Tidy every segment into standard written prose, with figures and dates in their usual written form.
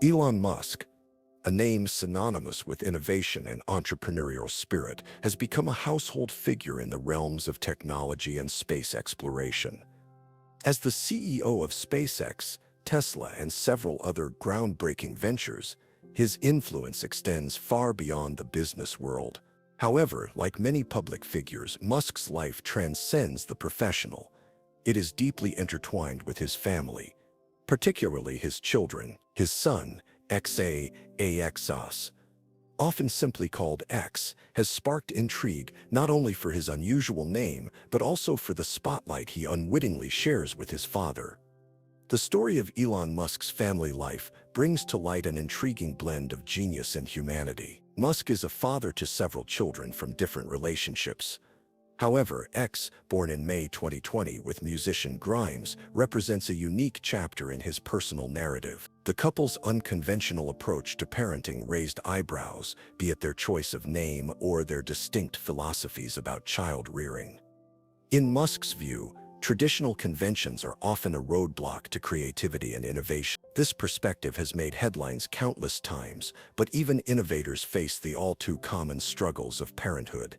Elon Musk, a name synonymous with innovation and entrepreneurial spirit, has become a household figure in the realms of technology and space exploration. As the CEO of SpaceX, Tesla, and several other groundbreaking ventures, his influence extends far beyond the business world. However, like many public figures, Musk's life transcends the professional. It is deeply intertwined with his family, particularly his children. His son, Xaxos, often simply called X, has sparked intrigue not only for his unusual name, but also for the spotlight he unwittingly shares with his father. The story of Elon Musk's family life brings to light an intriguing blend of genius and humanity. Musk is a father to several children from different relationships. However, X, born in May 2020 with musician Grimes, represents a unique chapter in his personal narrative. The couple's unconventional approach to parenting raised eyebrows, be it their choice of name or their distinct philosophies about child rearing. In Musk's view, traditional conventions are often a roadblock to creativity and innovation. This perspective has made headlines countless times, but even innovators face the all-too-common struggles of parenthood.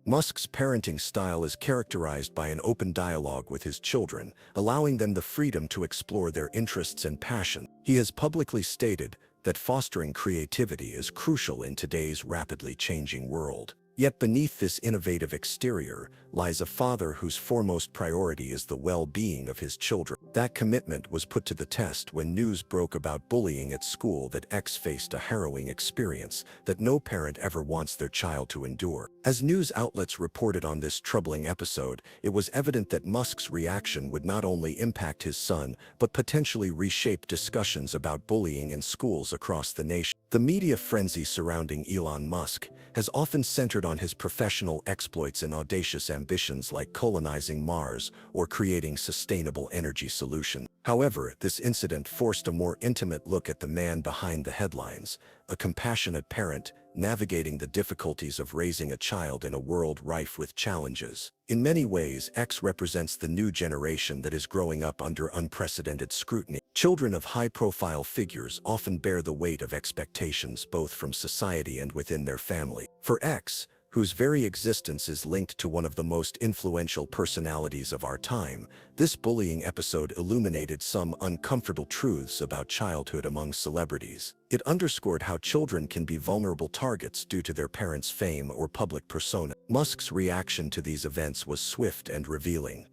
Musk's parenting style is characterized by an open dialogue with his children, allowing them the freedom to explore their interests and passions. He has publicly stated that fostering creativity is crucial in today's rapidly changing world. Yet beneath this innovative exterior lies a father whose foremost priority is the well-being of his children. That commitment was put to the test when news broke about bullying at school that X faced a harrowing experience that no parent ever wants their child to endure. As news outlets reported on this troubling episode, it was evident that Musk's reaction would not only impact his son, but potentially reshape discussions about bullying in schools across the nation. The media frenzy surrounding Elon Musk has often centered on his professional exploits and audacious ambitions like colonizing Mars or creating sustainable energy solutions. However, this incident forced a more intimate look at the man behind the headlines, a compassionate parent navigating the difficulties of raising a child in a world rife with challenges. In many ways, X represents the new generation that is growing up under unprecedented scrutiny. Children of high-profile figures often bear the weight of expectations both from society and within their family. For X, whose very existence is linked to one of the most influential personalities of our time, this bullying episode illuminated some uncomfortable truths about childhood among celebrities. It underscored how children can be vulnerable targets due to their parents' fame or public persona. Musk's reaction to these events was swift and revealing.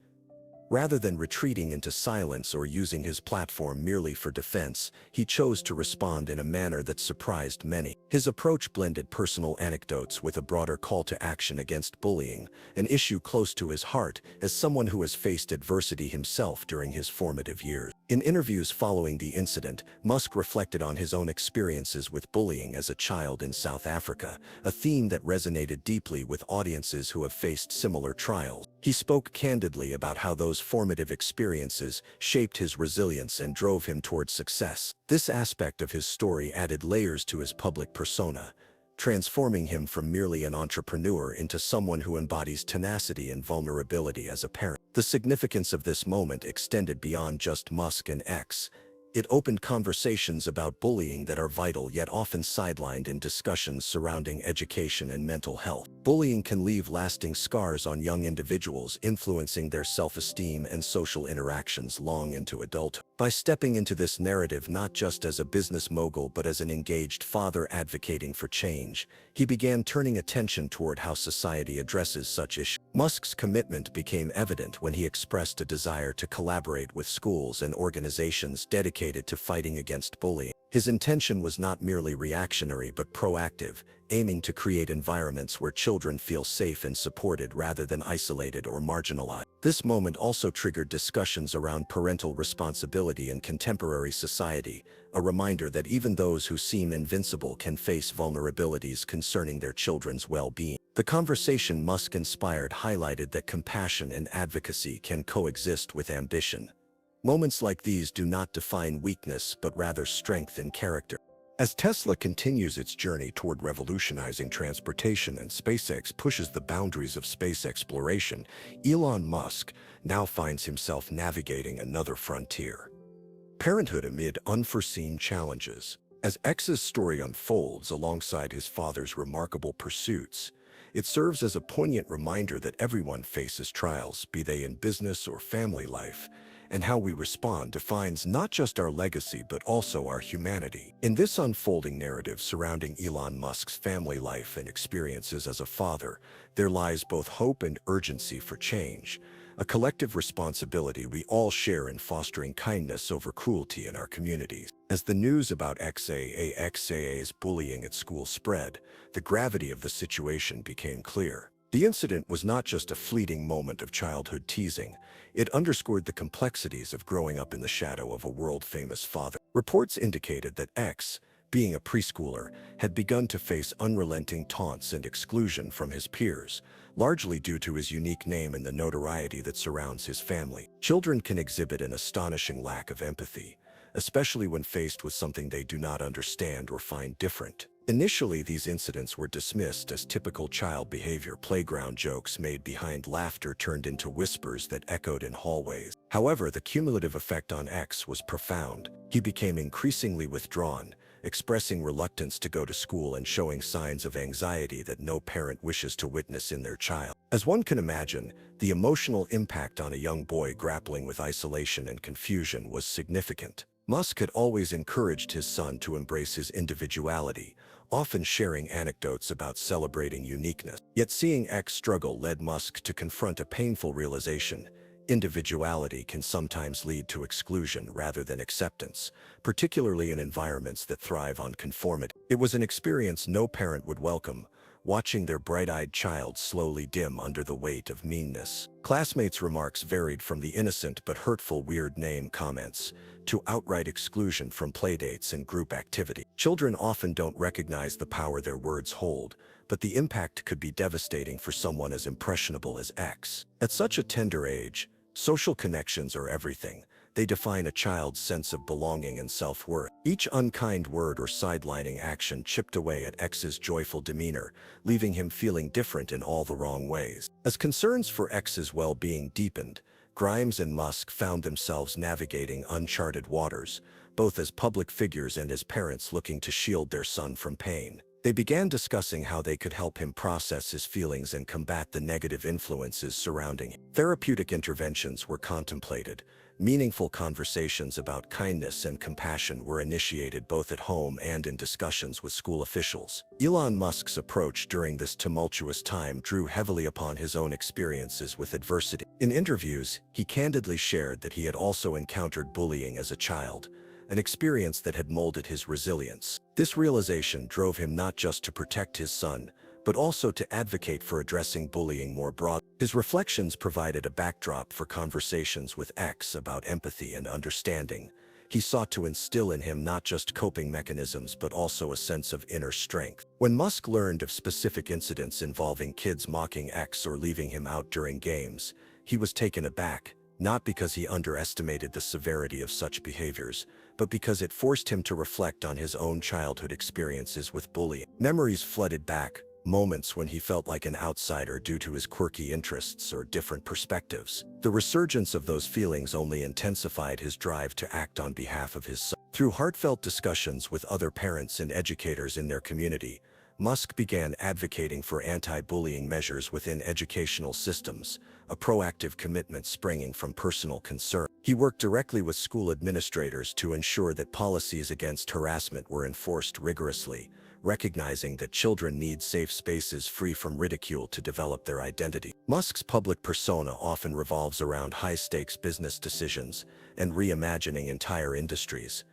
Rather than retreating into silence or using his platform merely for defense, he chose to respond in a manner that surprised many. His approach blended personal anecdotes with a broader call to action against bullying, an issue close to his heart as someone who has faced adversity himself during his formative years. In interviews following the incident, Musk reflected on his own experiences with bullying as a child in South Africa, a theme that resonated deeply with audiences who have faced similar trials. He spoke candidly about how those formative experiences shaped his resilience and drove him towards success. This aspect of his story added layers to his public persona, transforming him from merely an entrepreneur into someone who embodies tenacity and vulnerability as a parent. The significance of this moment extended beyond just Musk and X. It opened conversations about bullying that are vital yet often sidelined in discussions surrounding education and mental health. Bullying can leave lasting scars on young individuals, influencing their self-esteem and social interactions long into adulthood. By stepping into this narrative not just as a business mogul but as an engaged father advocating for change, he began turning attention toward how society addresses such issues. Musk's commitment became evident when he expressed a desire to collaborate with schools and organizations dedicated to fighting against bullying. His intention was not merely reactionary but proactive, aiming to create environments where children feel safe and supported rather than isolated or marginalized. This moment also triggered discussions around parental responsibility in contemporary society, a reminder that even those who seem invincible can face vulnerabilities concerning their children's well-being. The conversation Musk inspired highlighted that compassion and advocacy can coexist with ambition. Moments like these do not define weakness but rather strength and character. As Tesla continues its journey toward revolutionizing transportation and SpaceX pushes the boundaries of space exploration, Elon Musk now finds himself navigating another frontier. Parenthood amid unforeseen challenges. As X's story unfolds alongside his father's remarkable pursuits, it serves as a poignant reminder that everyone faces trials, be they in business or family life, and how we respond defines not just our legacy but also our humanity. In this unfolding narrative surrounding Elon Musk's family life and experiences as a father, there lies both hope and urgency for change, a collective responsibility we all share in fostering kindness over cruelty in our communities. As the news about XAA's bullying at school spread, the gravity of the situation became clear. The incident was not just a fleeting moment of childhood teasing, it underscored the complexities of growing up in the shadow of a world-famous father. Reports indicated that X, being a preschooler, had begun to face unrelenting taunts and exclusion from his peers, largely due to his unique name and the notoriety that surrounds his family. Children can exhibit an astonishing lack of empathy, especially when faced with something they do not understand or find different. Initially, these incidents were dismissed as typical child behavior. Playground jokes made behind laughter turned into whispers that echoed in hallways. However, the cumulative effect on X was profound. He became increasingly withdrawn, expressing reluctance to go to school and showing signs of anxiety that no parent wishes to witness in their child. As one can imagine, the emotional impact on a young boy grappling with isolation and confusion was significant. Musk had always encouraged his son to embrace his individuality, often sharing anecdotes about celebrating uniqueness. Yet seeing X struggle led Musk to confront a painful realization: individuality can sometimes lead to exclusion rather than acceptance, particularly in environments that thrive on conformity. It was an experience no parent would welcome, watching their bright-eyed child slowly dim under the weight of meanness. Classmates' remarks varied from the innocent but hurtful "weird name" comments to outright exclusion from playdates and group activity. Children often don't recognize the power their words hold, but the impact could be devastating for someone as impressionable as X. At such a tender age, social connections are everything. They define a child's sense of belonging and self-worth. Each unkind word or sidelining action chipped away at X's joyful demeanor, leaving him feeling different in all the wrong ways. As concerns for X's well-being deepened, Grimes and Musk found themselves navigating uncharted waters, both as public figures and as parents looking to shield their son from pain. They began discussing how they could help him process his feelings and combat the negative influences surrounding him. Therapeutic interventions were contemplated. Meaningful conversations about kindness and compassion were initiated both at home and in discussions with school officials. Elon Musk's approach during this tumultuous time drew heavily upon his own experiences with adversity. In interviews, he candidly shared that he had also encountered bullying as a child, an experience that had molded his resilience. This realization drove him not just to protect his son, but also to advocate for addressing bullying more broadly. His reflections provided a backdrop for conversations with X about empathy and understanding. He sought to instill in him not just coping mechanisms but also a sense of inner strength. When Musk learned of specific incidents involving kids mocking X or leaving him out during games, he was taken aback, not because he underestimated the severity of such behaviors, but because it forced him to reflect on his own childhood experiences with bullying. Memories flooded back, moments when he felt like an outsider due to his quirky interests or different perspectives. The resurgence of those feelings only intensified his drive to act on behalf of his son. Through heartfelt discussions with other parents and educators in their community, Musk began advocating for anti-bullying measures within educational systems, a proactive commitment springing from personal concern. He worked directly with school administrators to ensure that policies against harassment were enforced rigorously, recognizing that children need safe spaces free from ridicule to develop their identity. Musk's public persona often revolves around high-stakes business decisions and reimagining entire industries.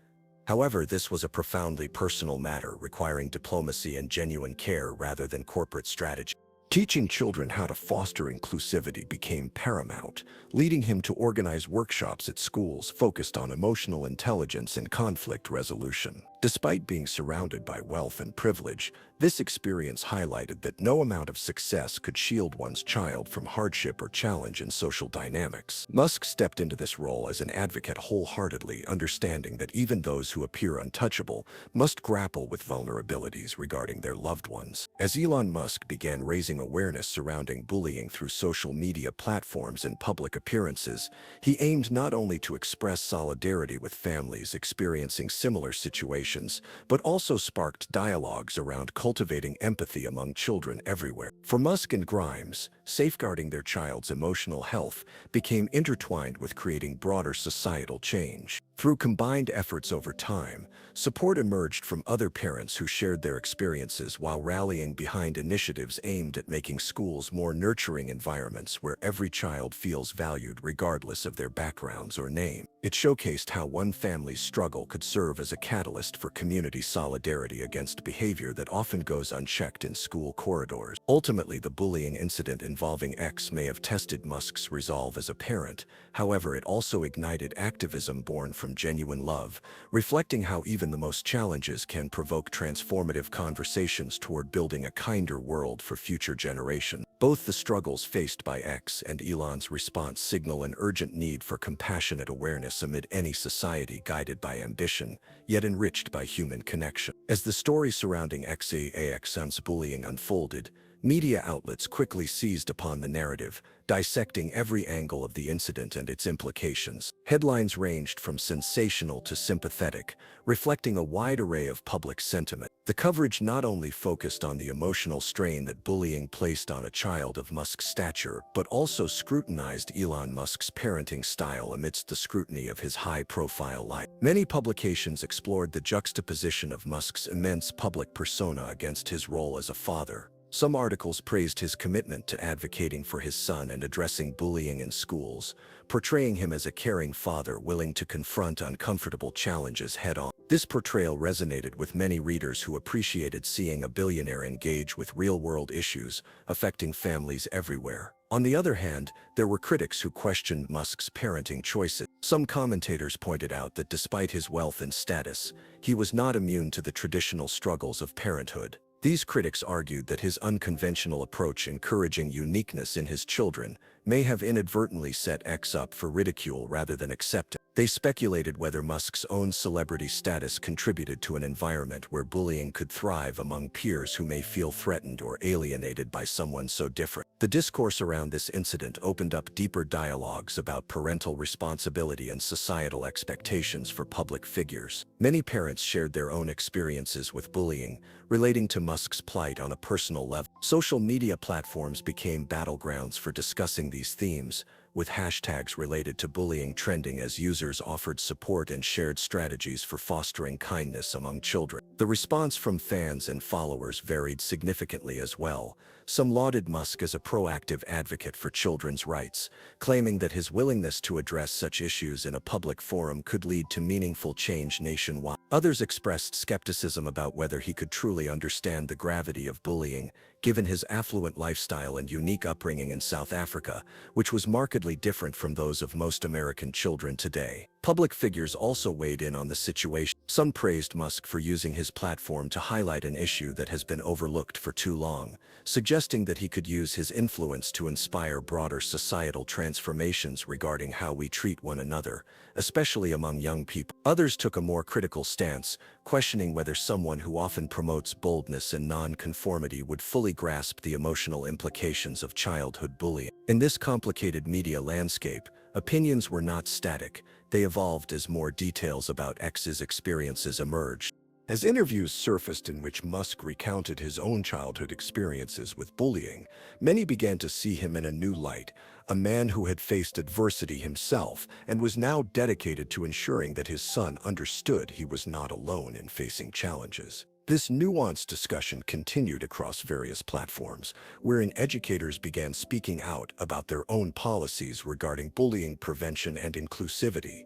However, this was a profoundly personal matter requiring diplomacy and genuine care rather than corporate strategy. Teaching children how to foster inclusivity became paramount, leading him to organize workshops at schools focused on emotional intelligence and conflict resolution. Despite being surrounded by wealth and privilege, this experience highlighted that no amount of success could shield one's child from hardship or challenge in social dynamics. Musk stepped into this role as an advocate wholeheartedly, understanding that even those who appear untouchable must grapple with vulnerabilities regarding their loved ones. As Elon Musk began raising raising awareness surrounding bullying through social media platforms and public appearances, he aimed not only to express solidarity with families experiencing similar situations, but also sparked dialogues around cultivating empathy among children everywhere. For Musk and Grimes, safeguarding their child's emotional health became intertwined with creating broader societal change. Through combined efforts over time, support emerged from other parents who shared their experiences while rallying behind initiatives aimed at making schools more nurturing environments where every child feels valued regardless of their backgrounds or name. It showcased how one family's struggle could serve as a catalyst for community solidarity against behavior that often goes unchecked in school corridors. Ultimately, the bullying incident involving X may have tested Musk's resolve as a parent. However, it also ignited activism born from genuine love, reflecting how even the most challenges can provoke transformative conversations toward building a kinder world for future generations. Both the struggles faced by X and Elon's response signal an urgent need for compassionate awareness amid any society guided by ambition, yet enriched by human connection. As the story surrounding XAX's bullying unfolded, media outlets quickly seized upon the narrative, dissecting every angle of the incident and its implications. Headlines ranged from sensational to sympathetic, reflecting a wide array of public sentiment. The coverage not only focused on the emotional strain that bullying placed on a child of Musk's stature, but also scrutinized Elon Musk's parenting style amidst the scrutiny of his high-profile life. Many publications explored the juxtaposition of Musk's immense public persona against his role as a father. Some articles praised his commitment to advocating for his son and addressing bullying in schools, portraying him as a caring father willing to confront uncomfortable challenges head-on. This portrayal resonated with many readers who appreciated seeing a billionaire engage with real-world issues affecting families everywhere. On the other hand, there were critics who questioned Musk's parenting choices. Some commentators pointed out that despite his wealth and status, he was not immune to the traditional struggles of parenthood. These critics argued that his unconventional approach encouraging uniqueness in his children may have inadvertently set X up for ridicule rather than acceptance. They speculated whether Musk's own celebrity status contributed to an environment where bullying could thrive among peers who may feel threatened or alienated by someone so different. The discourse around this incident opened up deeper dialogues about parental responsibility and societal expectations for public figures. Many parents shared their own experiences with bullying, relating to Musk's plight on a personal level. Social media platforms became battlegrounds for discussing these themes, with hashtags related to bullying trending as users offered support and shared strategies for fostering kindness among children. The response from fans and followers varied significantly as well. Some lauded Musk as a proactive advocate for children's rights, claiming that his willingness to address such issues in a public forum could lead to meaningful change nationwide. Others expressed skepticism about whether he could truly understand the gravity of bullying, given his affluent lifestyle and unique upbringing in South Africa, which was markedly different from those of most American children today. Public figures also weighed in on the situation. Some praised Musk for using his platform to highlight an issue that has been overlooked for too long, suggesting that he could use his influence to inspire broader societal transformations regarding how we treat one another, especially among young people. Others took a more critical stance, questioning whether someone who often promotes boldness and non-conformity would fully grasp the emotional implications of childhood bullying. In this complicated media landscape, opinions were not static. They evolved as more details about X's experiences emerged. As interviews surfaced in which Musk recounted his own childhood experiences with bullying, many began to see him in a new light, a man who had faced adversity himself and was now dedicated to ensuring that his son understood he was not alone in facing challenges. This nuanced discussion continued across various platforms, wherein educators began speaking out about their own policies regarding bullying prevention and inclusivity.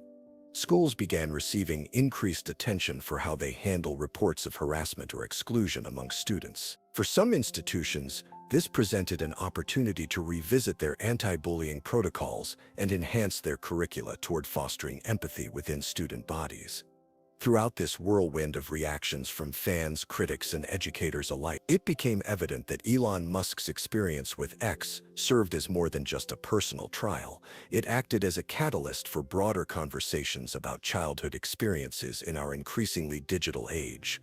Schools began receiving increased attention for how they handle reports of harassment or exclusion among students. For some institutions, this presented an opportunity to revisit their anti-bullying protocols and enhance their curricula toward fostering empathy within student bodies. Throughout this whirlwind of reactions from fans, critics, and educators alike, it became evident that Elon Musk's experience with X served as more than just a personal trial. It acted as a catalyst for broader conversations about childhood experiences in our increasingly digital age.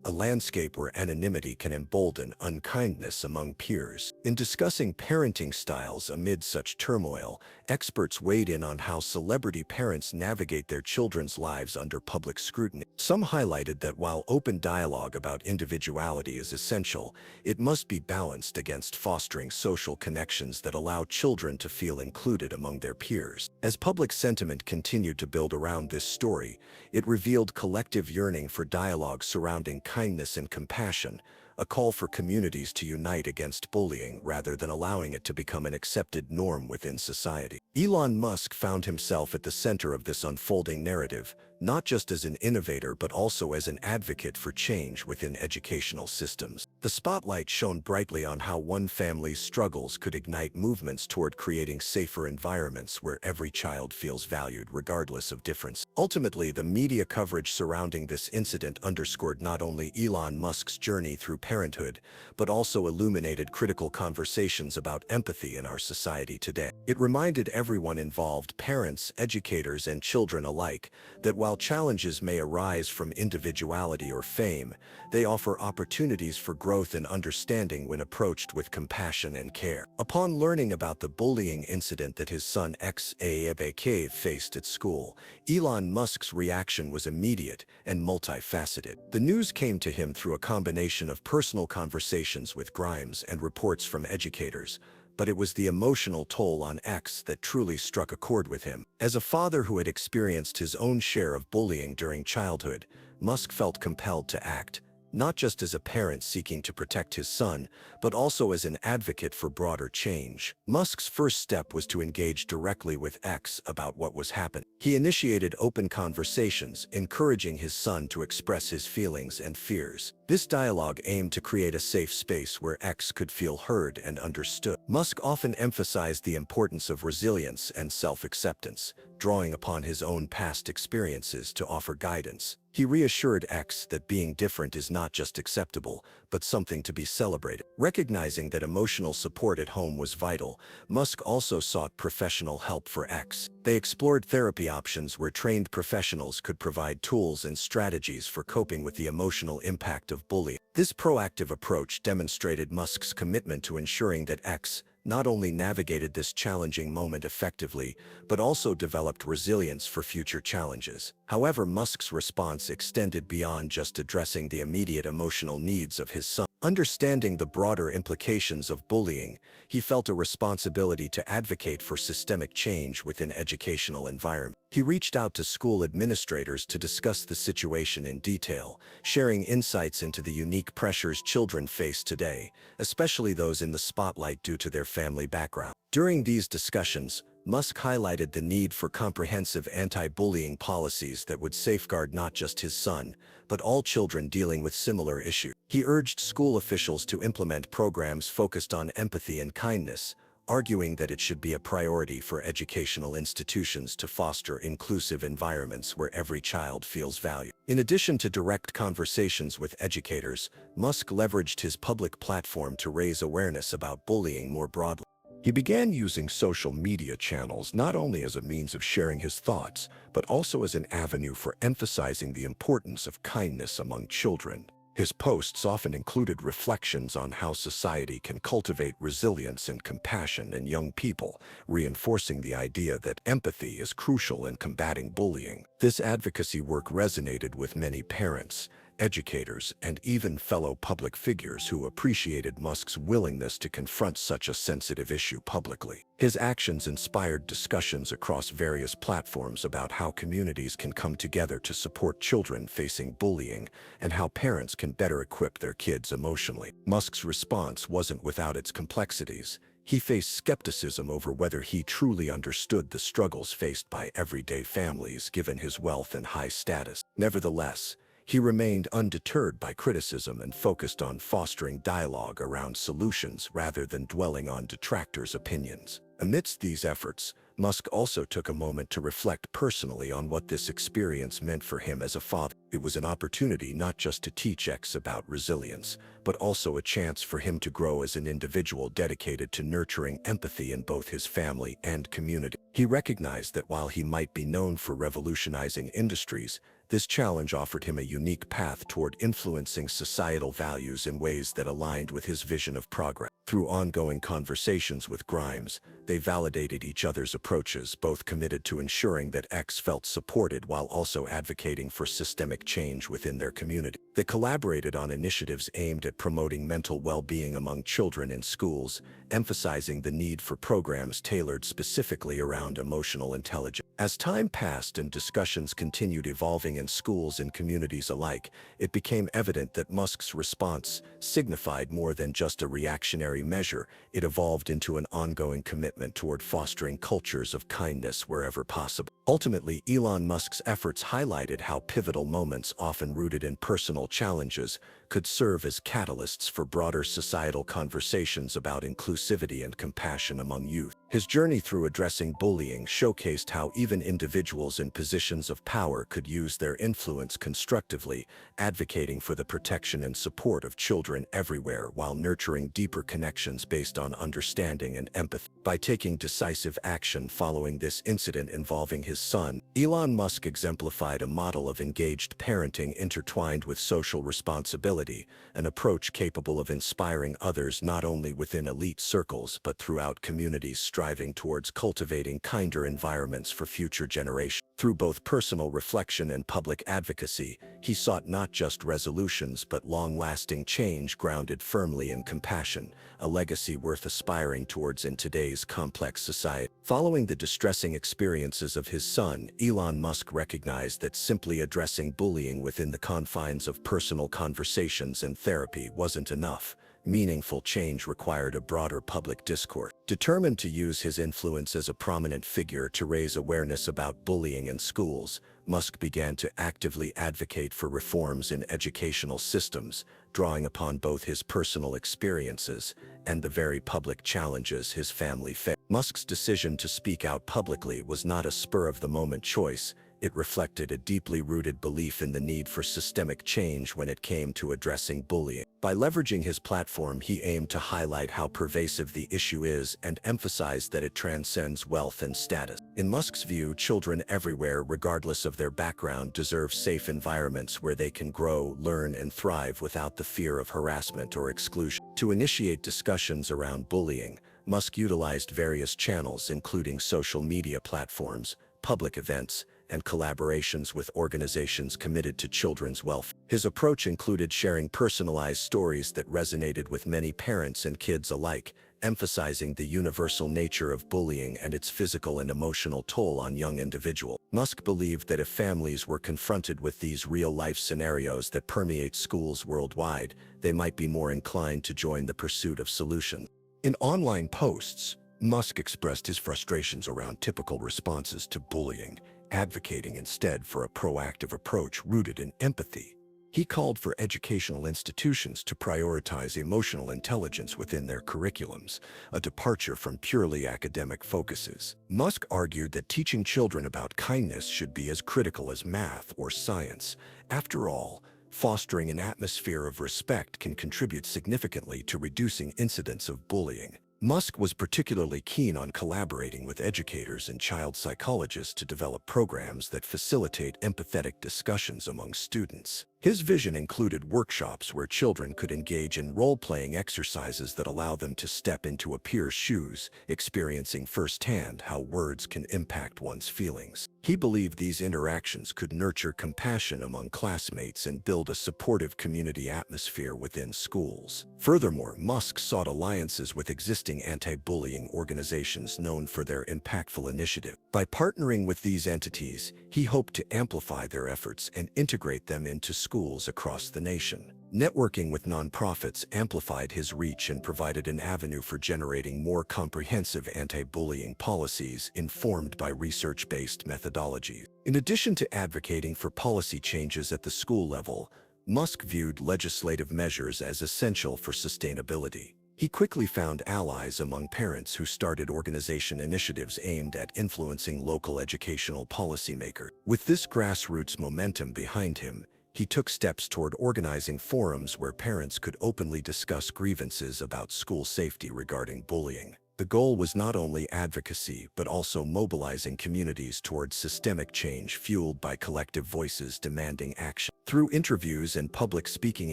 a landscape where anonymity can embolden unkindness among peers. In discussing parenting styles amid such turmoil, experts weighed in on how celebrity parents navigate their children's lives under public scrutiny. Some highlighted that while open dialogue about individuality is essential, it must be balanced against fostering social connections that allow children to feel included among their peers. As public sentiment continued to build around this story, it revealed collective yearning for dialogue surrounding kindness and compassion, a call for communities to unite against bullying rather than allowing it to become an accepted norm within society. Elon Musk found himself at the center of this unfolding narrative, not just as an innovator but also as an advocate for change within educational systems. The spotlight shone brightly on how one family's struggles could ignite movements toward creating safer environments where every child feels valued regardless of difference. Ultimately, the media coverage surrounding this incident underscored not only Elon Musk's journey through parenthood, but also illuminated critical conversations about empathy in our society today. It reminded everyone involved, parents, educators, and children alike, that while challenges may arise from individuality or fame, they offer opportunities for growth and understanding when approached with compassion and care. Upon learning about the bullying incident that his son Xavier faced at school, Elon Musk's reaction was immediate and multifaceted. The news came to him through a combination of personal conversations with Grimes and reports from educators, but it was the emotional toll on X that truly struck a chord with him. As a father who had experienced his own share of bullying during childhood, Musk felt compelled to act, not just as a parent seeking to protect his son, but also as an advocate for broader change. Musk's first step was to engage directly with X about what was happening. He initiated open conversations, encouraging his son to express his feelings and fears. This dialogue aimed to create a safe space where X could feel heard and understood. Musk often emphasized the importance of resilience and self-acceptance, drawing upon his own past experiences to offer guidance. He reassured X that being different is not just acceptable, but something to be celebrated. Recognizing that emotional support at home was vital, Musk also sought professional help for X. They explored therapy options where trained professionals could provide tools and strategies for coping with the emotional impact of bullying. This proactive approach demonstrated Musk's commitment to ensuring that X not only navigated this challenging moment effectively, but also developed resilience for future challenges. However, Musk's response extended beyond just addressing the immediate emotional needs of his son. Understanding the broader implications of bullying, he felt a responsibility to advocate for systemic change within educational environments. He reached out to school administrators to discuss the situation in detail, sharing insights into the unique pressures children face today, especially those in the spotlight due to their family background. During these discussions, Musk highlighted the need for comprehensive anti-bullying policies that would safeguard not just his son, but all children dealing with similar issues. He urged school officials to implement programs focused on empathy and kindness, arguing that it should be a priority for educational institutions to foster inclusive environments where every child feels valued. In addition to direct conversations with educators, Musk leveraged his public platform to raise awareness about bullying more broadly. He began using social media channels not only as a means of sharing his thoughts, but also as an avenue for emphasizing the importance of kindness among children. His posts often included reflections on how society can cultivate resilience and compassion in young people, reinforcing the idea that empathy is crucial in combating bullying. This advocacy work resonated with many parents, educators, and even fellow public figures who appreciated Musk's willingness to confront such a sensitive issue publicly. His actions inspired discussions across various platforms about how communities can come together to support children facing bullying and how parents can better equip their kids emotionally. Musk's response wasn't without its complexities. He faced skepticism over whether he truly understood the struggles faced by everyday families given his wealth and high status. Nevertheless, he remained undeterred by criticism and focused on fostering dialogue around solutions rather than dwelling on detractors' opinions. Amidst these efforts, Musk also took a moment to reflect personally on what this experience meant for him as a father. It was an opportunity not just to teach X about resilience, but also a chance for him to grow as an individual dedicated to nurturing empathy in both his family and community. He recognized that while he might be known for revolutionizing industries, This challenge offered him a unique path toward influencing societal values in ways that aligned with his vision of progress. Through ongoing conversations with Grimes, they validated each other's approaches, both committed to ensuring that X felt supported while also advocating for systemic change within their community. They collaborated on initiatives aimed at promoting mental well-being among children in schools, emphasizing the need for programs tailored specifically around emotional intelligence. As time passed and discussions continued evolving in schools and communities alike, it became evident that Musk's response signified more than just a reactionary measure. It evolved into an ongoing commitment toward fostering cultures of kindness wherever possible. Ultimately, Elon Musk's efforts highlighted how pivotal moments, often rooted in personal challenges, could serve as catalysts for broader societal conversations about inclusivity and compassion among youth. His journey through addressing bullying showcased how even individuals in positions of power could use their influence constructively, advocating for the protection and support of children everywhere while nurturing deeper connections based on understanding and empathy. By taking decisive action following this incident involving his son, Elon Musk exemplified a model of engaged parenting intertwined with social responsibility, an approach capable of inspiring others not only within elite circles but throughout communities striving towards cultivating kinder environments for future generations. Through both personal reflection and public advocacy, he sought not just resolutions but long-lasting change grounded firmly in compassion, a legacy worth aspiring towards in today's complex society. Following the distressing experiences of his son, Elon Musk recognized that simply addressing bullying within the confines of personal conversations and therapy wasn't enough. Meaningful change required a broader public discourse. Determined to use his influence as a prominent figure to raise awareness about bullying in schools, Musk began to actively advocate for reforms in educational systems, drawing upon both his personal experiences and the very public challenges his family faced. Musk's decision to speak out publicly was not a spur-of-the-moment choice. It reflected a deeply rooted belief in the need for systemic change when it came to addressing bullying. By leveraging his platform, he aimed to highlight how pervasive the issue is and emphasize that it transcends wealth and status. In Musk's view, children everywhere, regardless of their background, deserve safe environments where they can grow, learn, and thrive without the fear of harassment or exclusion. To initiate discussions around bullying, Musk utilized various channels, including social media platforms, public events, and collaborations with organizations committed to children's welfare. His approach included sharing personalized stories that resonated with many parents and kids alike, emphasizing the universal nature of bullying and its physical and emotional toll on young individuals. Musk believed that if families were confronted with these real-life scenarios that permeate schools worldwide, they might be more inclined to join the pursuit of solutions. In online posts, Musk expressed his frustrations around typical responses to bullying, advocating instead for a proactive approach rooted in empathy. He called for educational institutions to prioritize emotional intelligence within their curriculums, a departure from purely academic focuses. Musk argued that teaching children about kindness should be as critical as math or science. After all, fostering an atmosphere of respect can contribute significantly to reducing incidents of bullying. Musk was particularly keen on collaborating with educators and child psychologists to develop programs that facilitate empathetic discussions among students. His vision included workshops where children could engage in role-playing exercises that allow them to step into a peer's shoes, experiencing firsthand how words can impact one's feelings. He believed these interactions could nurture compassion among classmates and build a supportive community atmosphere within schools. Furthermore, Musk sought alliances with existing anti-bullying organizations known for their impactful initiative. By partnering with these entities, he hoped to amplify their efforts and integrate them into schools across the nation. Networking with nonprofits amplified his reach and provided an avenue for generating more comprehensive anti-bullying policies informed by research-based methodologies. In addition to advocating for policy changes at the school level, Musk viewed legislative measures as essential for sustainability. He quickly found allies among parents who started organization initiatives aimed at influencing local educational policymakers. With this grassroots momentum behind him, he took steps toward organizing forums where parents could openly discuss grievances about school safety regarding bullying. The goal was not only advocacy, but also mobilizing communities towards systemic change fueled by collective voices demanding action. Through interviews and public speaking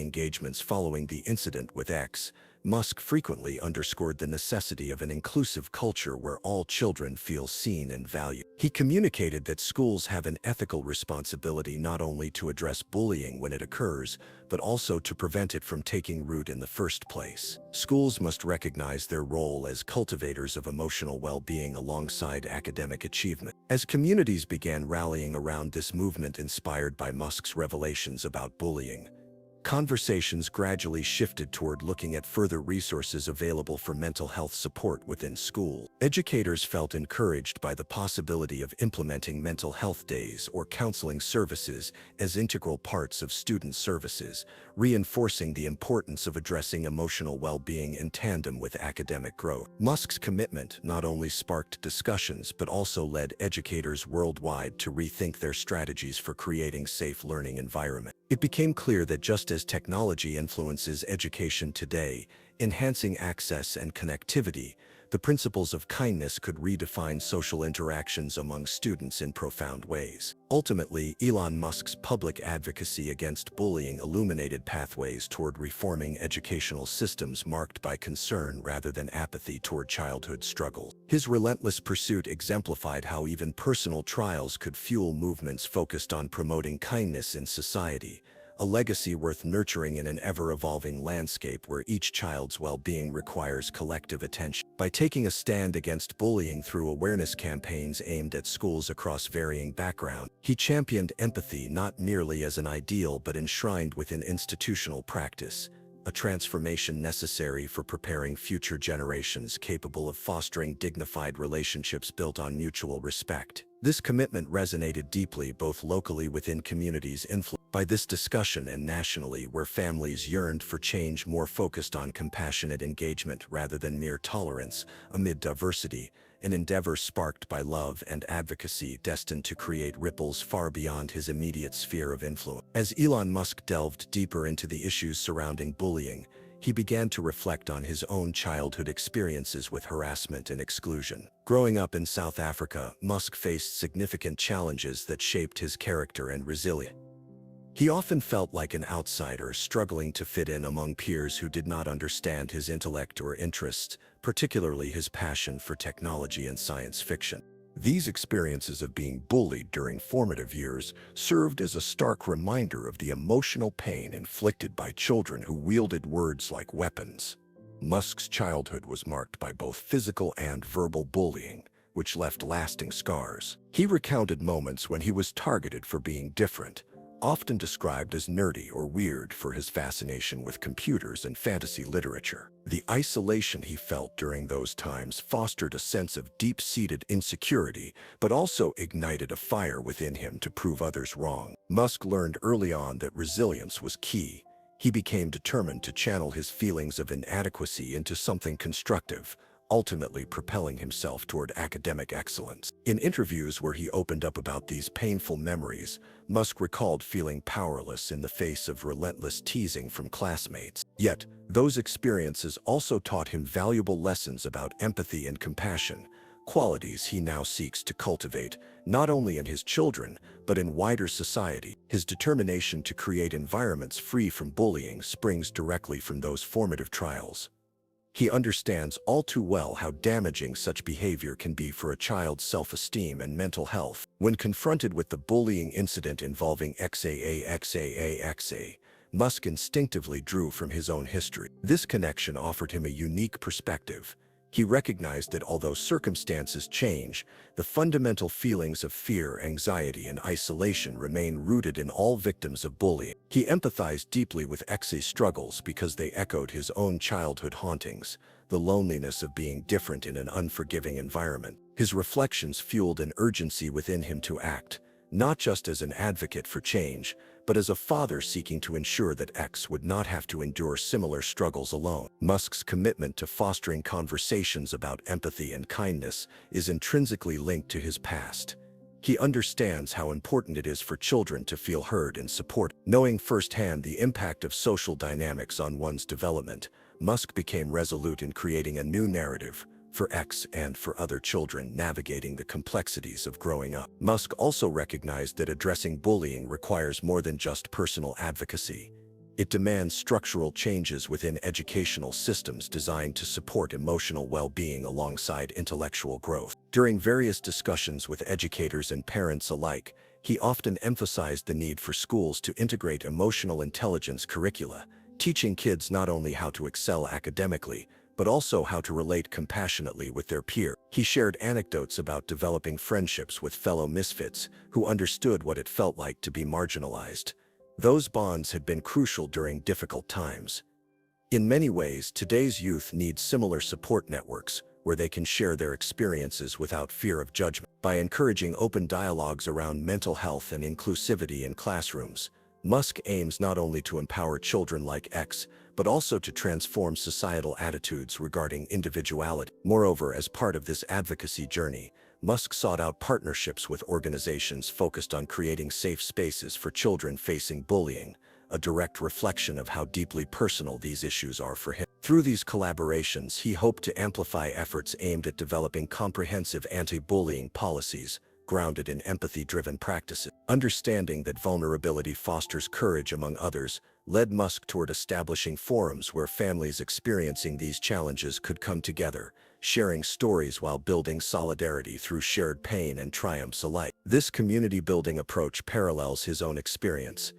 engagements following the incident with X, Musk frequently underscored the necessity of an inclusive culture where all children feel seen and valued. He communicated that schools have an ethical responsibility not only to address bullying when it occurs, but also to prevent it from taking root in the first place. Schools must recognize their role as cultivators of emotional well-being alongside academic achievement. As communities began rallying around this movement inspired by Musk's revelations about bullying, conversations gradually shifted toward looking at further resources available for mental health support within school. Educators felt encouraged by the possibility of implementing mental health days or counseling services as integral parts of student services, reinforcing the importance of addressing emotional well-being in tandem with academic growth. Musk's commitment not only sparked discussions but also led educators worldwide to rethink their strategies for creating safe learning environments. It became clear that just as technology influences education today, enhancing access and connectivity, the principles of kindness could redefine social interactions among students in profound ways. Ultimately, Elon Musk's public advocacy against bullying illuminated pathways toward reforming educational systems marked by concern rather than apathy toward childhood struggles. His relentless pursuit exemplified how even personal trials could fuel movements focused on promoting kindness in society, a legacy worth nurturing in an ever-evolving landscape where each child's well-being requires collective attention. By taking a stand against bullying through awareness campaigns aimed at schools across varying backgrounds, he championed empathy not merely as an ideal but enshrined within institutional practice, a transformation necessary for preparing future generations capable of fostering dignified relationships built on mutual respect. This commitment resonated deeply both locally within communities influenced by this discussion and nationally where families yearned for change more focused on compassionate engagement rather than mere tolerance amid diversity, an endeavor sparked by love and advocacy destined to create ripples far beyond his immediate sphere of influence. As Elon Musk delved deeper into the issues surrounding bullying, he began to reflect on his own childhood experiences with harassment and exclusion. Growing up in South Africa, Musk faced significant challenges that shaped his character and resilience. He often felt like an outsider struggling to fit in among peers who did not understand his intellect or interests, particularly his passion for technology and science fiction. These experiences of being bullied during formative years served as a stark reminder of the emotional pain inflicted by children who wielded words like weapons. Musk's childhood was marked by both physical and verbal bullying, which left lasting scars. He recounted moments when he was targeted for being different, often described as nerdy or weird for his fascination with computers and fantasy literature. The isolation he felt during those times fostered a sense of deep-seated insecurity, but also ignited a fire within him to prove others wrong. Musk learned early on that resilience was key. He became determined to channel his feelings of inadequacy into something constructive, ultimately propelling himself toward academic excellence. In interviews where he opened up about these painful memories, Musk recalled feeling powerless in the face of relentless teasing from classmates. Yet, those experiences also taught him valuable lessons about empathy and compassion, qualities he now seeks to cultivate, not only in his children, but in wider society. His determination to create environments free from bullying springs directly from those formative trials. He understands all too well how damaging such behavior can be for a child's self-esteem and mental health. When confronted with the bullying incident involving XAA, Musk instinctively drew from his own history. This connection offered him a unique perspective. He recognized that although circumstances change, the fundamental feelings of fear, anxiety, and isolation remain rooted in all victims of bullying. He empathized deeply with X's struggles because they echoed his own childhood hauntings, the loneliness of being different in an unforgiving environment. His reflections fueled an urgency within him to act, not just as an advocate for change, but as a father seeking to ensure that X would not have to endure similar struggles alone. Musk's commitment to fostering conversations about empathy and kindness is intrinsically linked to his past. He understands how important it is for children to feel heard and supported. Knowing firsthand the impact of social dynamics on one's development, Musk became resolute in creating a new narrative, for X and for other children navigating the complexities of growing up. Musk also recognized that addressing bullying requires more than just personal advocacy. It demands structural changes within educational systems designed to support emotional well-being alongside intellectual growth. During various discussions with educators and parents alike, he often emphasized the need for schools to integrate emotional intelligence curricula, teaching kids not only how to excel academically, but also how to relate compassionately with their peers. He shared anecdotes about developing friendships with fellow misfits who understood what it felt like to be marginalized. Those bonds had been crucial during difficult times. In many ways, today's youth need similar support networks where they can share their experiences without fear of judgment. By encouraging open dialogues around mental health and inclusivity in classrooms, Musk aims not only to empower children like X, but also to transform societal attitudes regarding individuality. Moreover, as part of this advocacy journey, Musk sought out partnerships with organizations focused on creating safe spaces for children facing bullying, a direct reflection of how deeply personal these issues are for him. Through these collaborations, he hoped to amplify efforts aimed at developing comprehensive anti-bullying policies grounded in empathy-driven practices. Understanding that vulnerability fosters courage among others led Musk toward establishing forums where families experiencing these challenges could come together, sharing stories while building solidarity through shared pain and triumphs alike. This community-building approach parallels his own experience.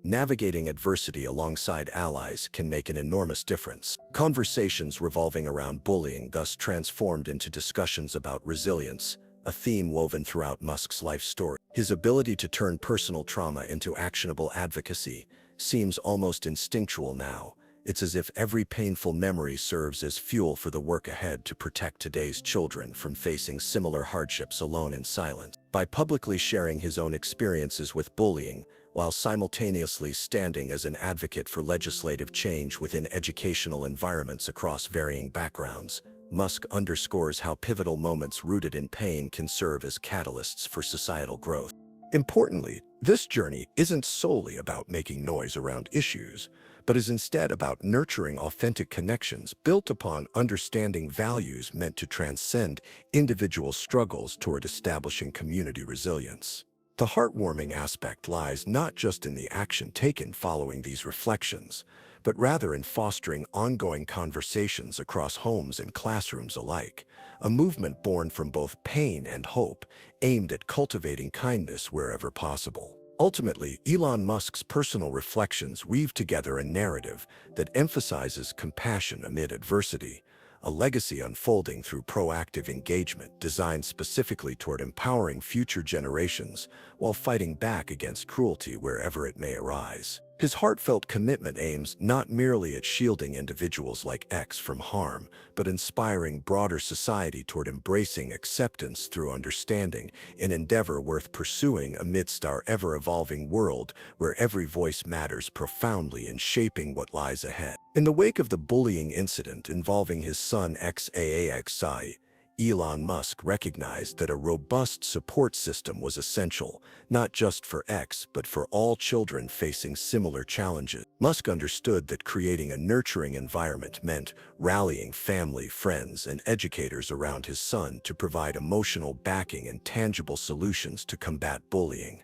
Navigating adversity alongside allies can make an enormous difference. Conversations revolving around bullying thus transformed into discussions about resilience, a theme woven throughout Musk's life story. His ability to turn personal trauma into actionable advocacy seems almost instinctual now. It's as if every painful memory serves as fuel for the work ahead to protect today's children from facing similar hardships alone in silence. By publicly sharing his own experiences with bullying, while simultaneously standing as an advocate for legislative change within educational environments across varying backgrounds, Musk underscores how pivotal moments rooted in pain can serve as catalysts for societal growth. Importantly, this journey isn't solely about making noise around issues, but is instead about nurturing authentic connections built upon understanding values meant to transcend individual struggles toward establishing community resilience. The heartwarming aspect lies not just in the action taken following these reflections, but rather in fostering ongoing conversations across homes and classrooms alike, a movement born from both pain and hope, aimed at cultivating kindness wherever possible. Ultimately, Elon Musk's personal reflections weave together a narrative that emphasizes compassion amid adversity, a legacy unfolding through proactive engagement designed specifically toward empowering future generations while fighting back against cruelty wherever it may arise. His heartfelt commitment aims not merely at shielding individuals like X from harm, but inspiring broader society toward embracing acceptance through understanding, an endeavor worth pursuing amidst our ever-evolving world where every voice matters profoundly in shaping what lies ahead. In the wake of the bullying incident involving his son XAAXI, Elon Musk recognized that a robust support system was essential, not just for X, but for all children facing similar challenges. Musk understood that creating a nurturing environment meant rallying family, friends, and educators around his son to provide emotional backing and tangible solutions to combat bullying.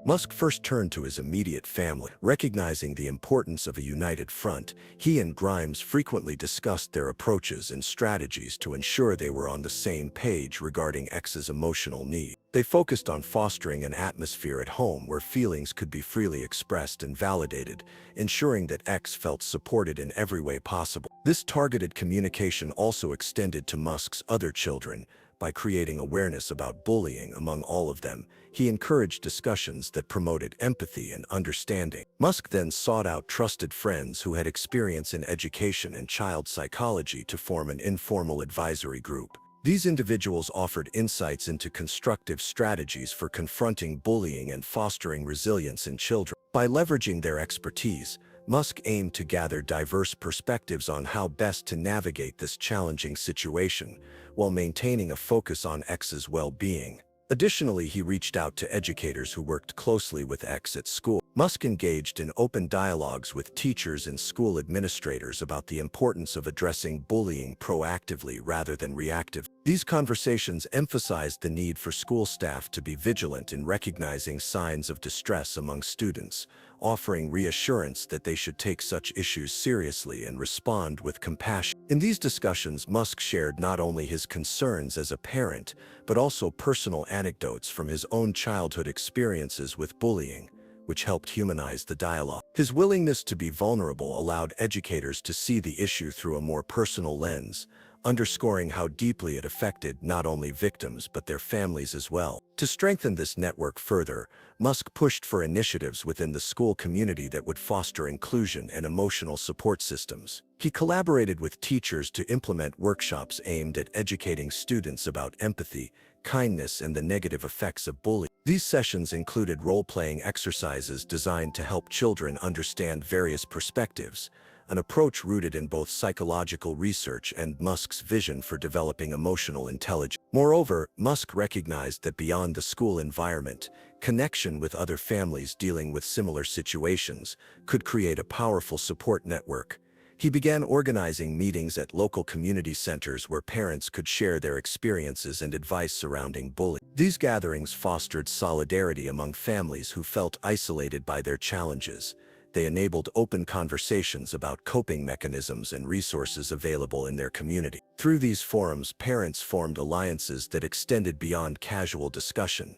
Musk first turned to his immediate family. Recognizing the importance of a united front, he and Grimes frequently discussed their approaches and strategies to ensure they were on the same page regarding X's emotional needs. They focused on fostering an atmosphere at home where feelings could be freely expressed and validated, ensuring that X felt supported in every way possible. This targeted communication also extended to Musk's other children. By creating awareness about bullying among all of them, he encouraged discussions that promoted empathy and understanding. Musk then sought out trusted friends who had experience in education and child psychology to form an informal advisory group. These individuals offered insights into constructive strategies for confronting bullying and fostering resilience in children. By leveraging their expertise, Musk aimed to gather diverse perspectives on how best to navigate this challenging situation, while maintaining a focus on X's well-being. Additionally, he reached out to educators who worked closely with X at school. Musk engaged in open dialogues with teachers and school administrators about the importance of addressing bullying proactively rather than reactively. These conversations emphasized the need for school staff to be vigilant in recognizing signs of distress among students, offering reassurance that they should take such issues seriously and respond with compassion. In these discussions, Musk shared not only his concerns as a parent, but also personal anecdotes from his own childhood experiences with bullying, which helped humanize the dialogue. His willingness to be vulnerable allowed educators to see the issue through a more personal lens, underscoring how deeply it affected not only victims but their families as well. To strengthen this network further, Musk pushed for initiatives within the school community that would foster inclusion and emotional support systems. He collaborated with teachers to implement workshops aimed at educating students about empathy, kindness, and the negative effects of bullying. These sessions included role-playing exercises designed to help children understand various perspectives, an approach rooted in both psychological research and Musk's vision for developing emotional intelligence. Moreover, Musk recognized that beyond the school environment, connection with other families dealing with similar situations could create a powerful support network. He began organizing meetings at local community centers where parents could share their experiences and advice surrounding bullying. These gatherings fostered solidarity among families who felt isolated by their challenges. They enabled open conversations about coping mechanisms and resources available in their community. Through these forums, parents formed alliances that extended beyond casual discussion.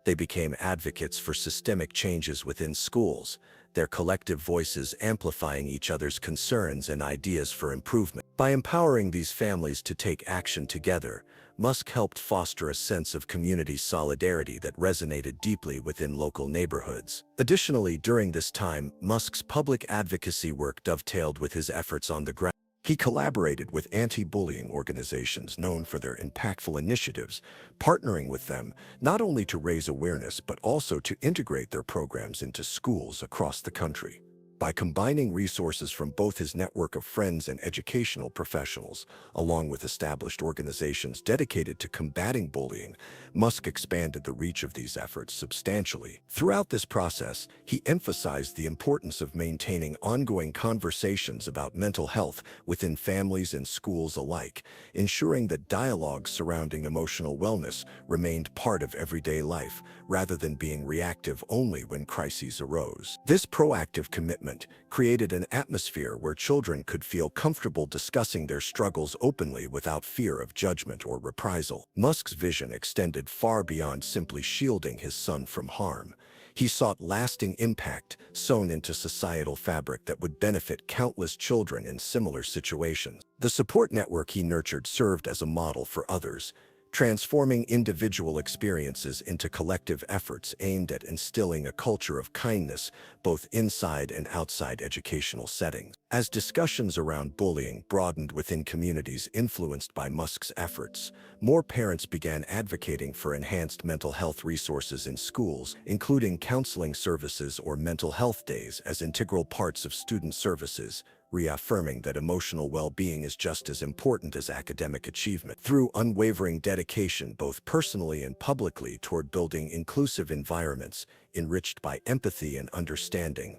They became advocates for systemic changes within schools, their collective voices amplifying each other's concerns and ideas for improvement. By empowering these families to take action together, Musk helped foster a sense of community solidarity that resonated deeply within local neighborhoods. Additionally, during this time, Musk's public advocacy work dovetailed with his efforts on the ground. He collaborated with anti-bullying organizations known for their impactful initiatives, partnering with them not only to raise awareness but also to integrate their programs into schools across the country. By combining resources from both his network of friends and educational professionals, along with established organizations dedicated to combating bullying, Musk expanded the reach of these efforts substantially. Throughout this process, he emphasized the importance of maintaining ongoing conversations about mental health within families and schools alike, ensuring that dialogue surrounding emotional wellness remained part of everyday life, rather than being reactive only when crises arose. This proactive commitment created an atmosphere where children could feel comfortable discussing their struggles openly without fear of judgment or reprisal. Musk's vision extended far beyond simply shielding his son from harm. He sought lasting impact sewn into societal fabric that would benefit countless children in similar situations. The support network he nurtured served as a model for others, transforming individual experiences into collective efforts aimed at instilling a culture of kindness both inside and outside educational settings. As discussions around bullying broadened within communities influenced by Musk's efforts, more parents began advocating for enhanced mental health resources in schools, including counseling services or mental health days as integral parts of student services, reaffirming that emotional well-being is just as important as academic achievement. Through unwavering dedication both personally and publicly toward building inclusive environments enriched by empathy and understanding,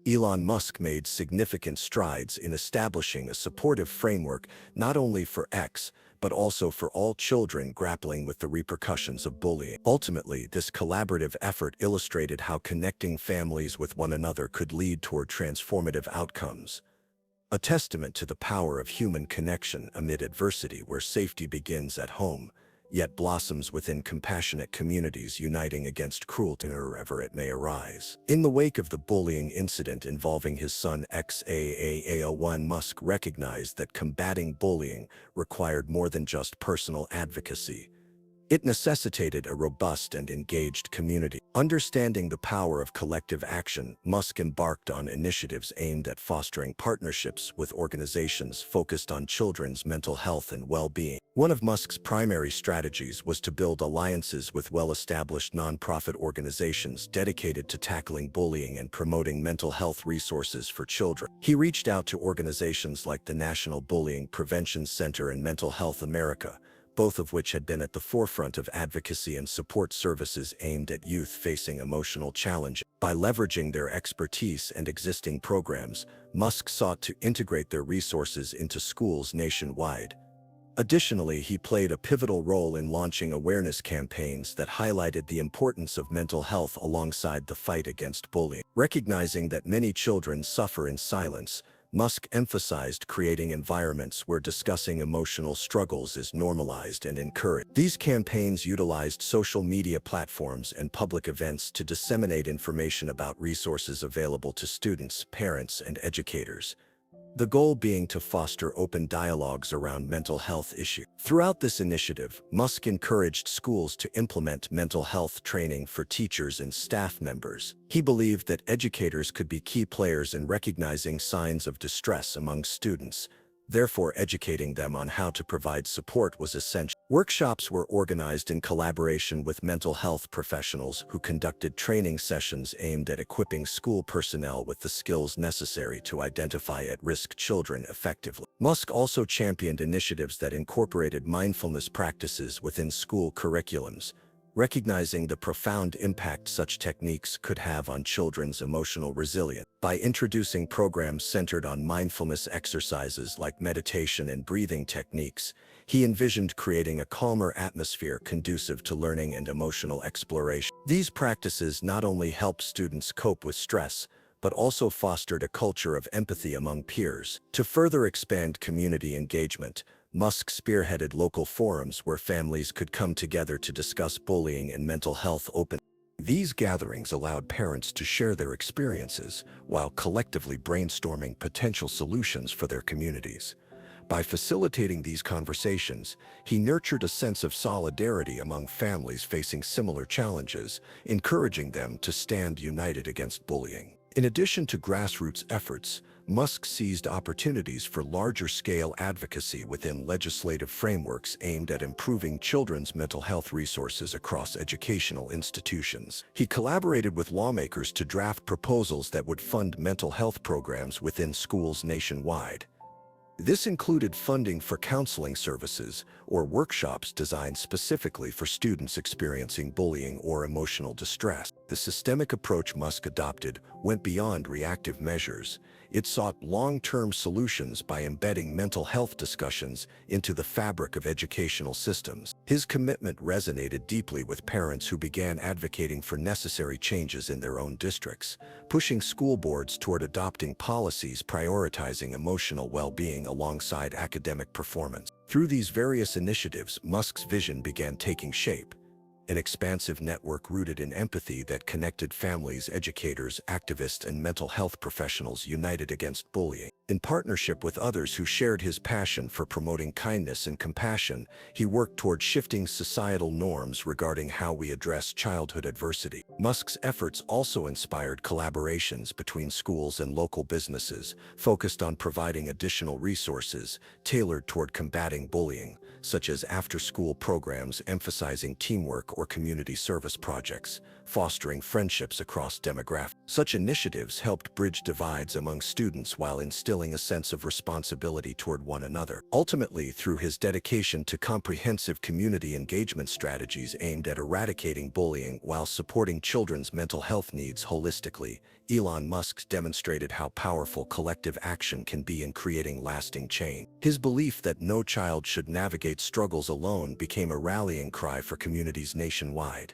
Elon Musk made significant strides in establishing a supportive framework not only for X, but also for all children grappling with the repercussions of bullying. Ultimately, this collaborative effort illustrated how connecting families with one another could lead toward transformative outcomes, a testament to the power of human connection amid adversity where safety begins at home, yet blossoms within compassionate communities uniting against cruelty wherever it may arise. In the wake of the bullying incident involving his son Elon Musk recognized that combating bullying required more than just personal advocacy. It necessitated a robust and engaged community. Understanding the power of collective action, Musk embarked on initiatives aimed at fostering partnerships with organizations focused on children's mental health and well-being. One of Musk's primary strategies was to build alliances with well-established nonprofit organizations dedicated to tackling bullying and promoting mental health resources for children. He reached out to organizations like the National Bullying Prevention Center and Mental Health America, both of which had been at the forefront of advocacy and support services aimed at youth facing emotional challenges. By leveraging their expertise and existing programs, Musk sought to integrate their resources into schools nationwide. Additionally, he played a pivotal role in launching awareness campaigns that highlighted the importance of mental health alongside the fight against bullying. Recognizing that many children suffer in silence, Musk emphasized creating environments where discussing emotional struggles is normalized and encouraged. These campaigns utilized social media platforms and public events to disseminate information about resources available to students, parents, and educators, the goal being to foster open dialogues around mental health issues. Throughout this initiative, Musk encouraged schools to implement mental health training for teachers and staff members. He believed that educators could be key players in recognizing signs of distress among students. Therefore, educating them on how to provide support was essential. Workshops were organized in collaboration with mental health professionals who conducted training sessions aimed at equipping school personnel with the skills necessary to identify at-risk children effectively. Musk also championed initiatives that incorporated mindfulness practices within school curriculums, recognizing the profound impact such techniques could have on children's emotional resilience. By introducing programs centered on mindfulness exercises like meditation and breathing techniques, he envisioned creating a calmer atmosphere conducive to learning and emotional exploration. These practices not only helped students cope with stress, but also fostered a culture of empathy among peers. To further expand community engagement, Musk spearheaded local forums where families could come together to discuss bullying and mental health openly. These gatherings allowed parents to share their experiences while collectively brainstorming potential solutions for their communities. By facilitating these conversations, he nurtured a sense of solidarity among families facing similar challenges, encouraging them to stand united against bullying. In addition to grassroots efforts, Musk seized opportunities for larger-scale advocacy within legislative frameworks aimed at improving children's mental health resources across educational institutions. He collaborated with lawmakers to draft proposals that would fund mental health programs within schools nationwide. This included funding for counseling services or workshops designed specifically for students experiencing bullying or emotional distress. The systemic approach Musk adopted went beyond reactive measures. It sought long-term solutions by embedding mental health discussions into the fabric of educational systems. His commitment resonated deeply with parents who began advocating for necessary changes in their own districts, pushing school boards toward adopting policies prioritizing emotional well-being alongside academic performance. Through these various initiatives, Musk's vision began taking shape, an expansive network rooted in empathy that connected families, educators, activists, and mental health professionals united against bullying. In partnership with others who shared his passion for promoting kindness and compassion, he worked toward shifting societal norms regarding how we address childhood adversity. Musk's efforts also inspired collaborations between schools and local businesses, focused on providing additional resources tailored toward combating bullying, such as after-school programs emphasizing teamwork or community service projects, fostering friendships across demographics. Such initiatives helped bridge divides among students while instilling a sense of responsibility toward one another. Ultimately, through his dedication to comprehensive community engagement strategies aimed at eradicating bullying while supporting children's mental health needs holistically, Elon Musk demonstrated how powerful collective action can be in creating lasting change. His belief that no child should navigate struggles alone became a rallying cry for communities nationwide,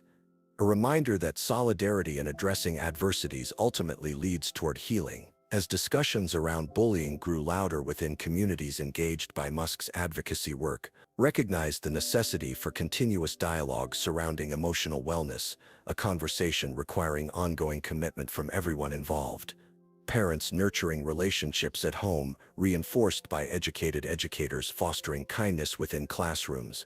a reminder that solidarity in addressing adversities ultimately leads toward healing. As discussions around bullying grew louder within communities engaged by Musk's advocacy work, recognized the necessity for continuous dialogue surrounding emotional wellness, a conversation requiring ongoing commitment from everyone involved. Parents nurturing relationships at home, reinforced by educated educators fostering kindness within classrooms,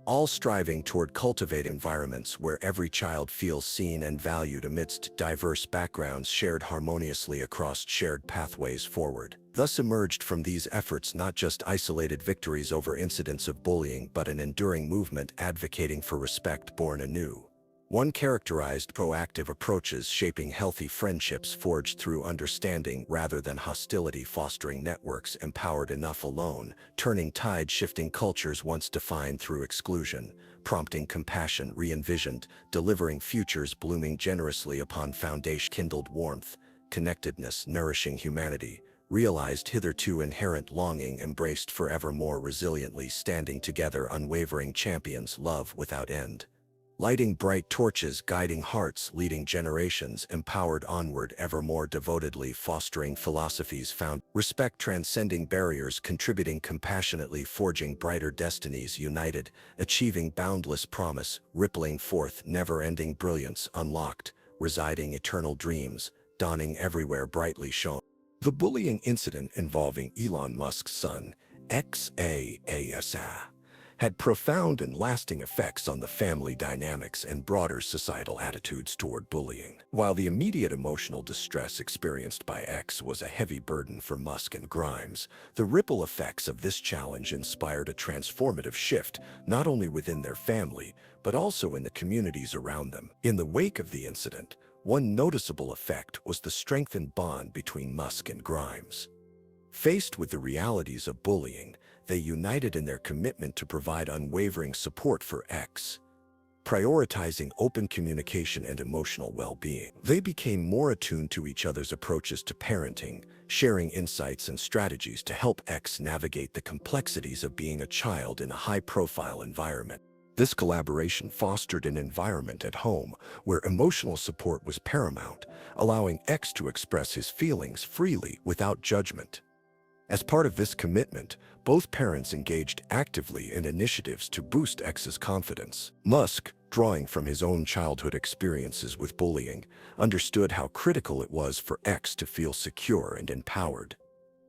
all striving toward cultivating environments where every child feels seen and valued amidst diverse backgrounds shared harmoniously across shared pathways forward. Thus emerged from these efforts not just isolated victories over incidents of bullying but an enduring movement advocating for respect born anew, One characterized proactive approaches shaping healthy friendships forged through understanding rather than hostility, fostering networks empowered enough alone, turning tide-shifting cultures once defined through exclusion, prompting compassion re-envisioned, delivering futures blooming generously upon foundation kindled warmth, connectedness nourishing humanity, realized hitherto inherent longing embraced forevermore resiliently standing together unwavering champions love without end. Lighting bright torches, guiding hearts, leading generations, empowered onward evermore devotedly fostering philosophies found, respect transcending barriers, contributing compassionately, forging brighter destinies, united, achieving boundless promise, rippling forth never-ending brilliance, unlocked, residing eternal dreams, dawning everywhere brightly shone. The bullying incident involving Elon Musk's son, XAASA, had profound and lasting effects on the family dynamics and broader societal attitudes toward bullying. While the immediate emotional distress experienced by X was a heavy burden for Musk and Grimes, the ripple effects of this challenge inspired a transformative shift not only within their family, but also in the communities around them. In the wake of the incident, one noticeable effect was the strengthened bond between Musk and Grimes. Faced with the realities of bullying, they united in their commitment to provide unwavering support for X. Prioritizing open communication and emotional well-being, they became more attuned to each other's approaches to parenting, sharing insights and strategies to help X navigate the complexities of being a child in a high-profile environment. This collaboration fostered an environment at home where emotional support was paramount, allowing X to express his feelings freely without judgment. As part of this commitment, both parents engaged actively in initiatives to boost X's confidence. Musk, drawing from his own childhood experiences with bullying, understood how critical it was for X to feel secure and empowered.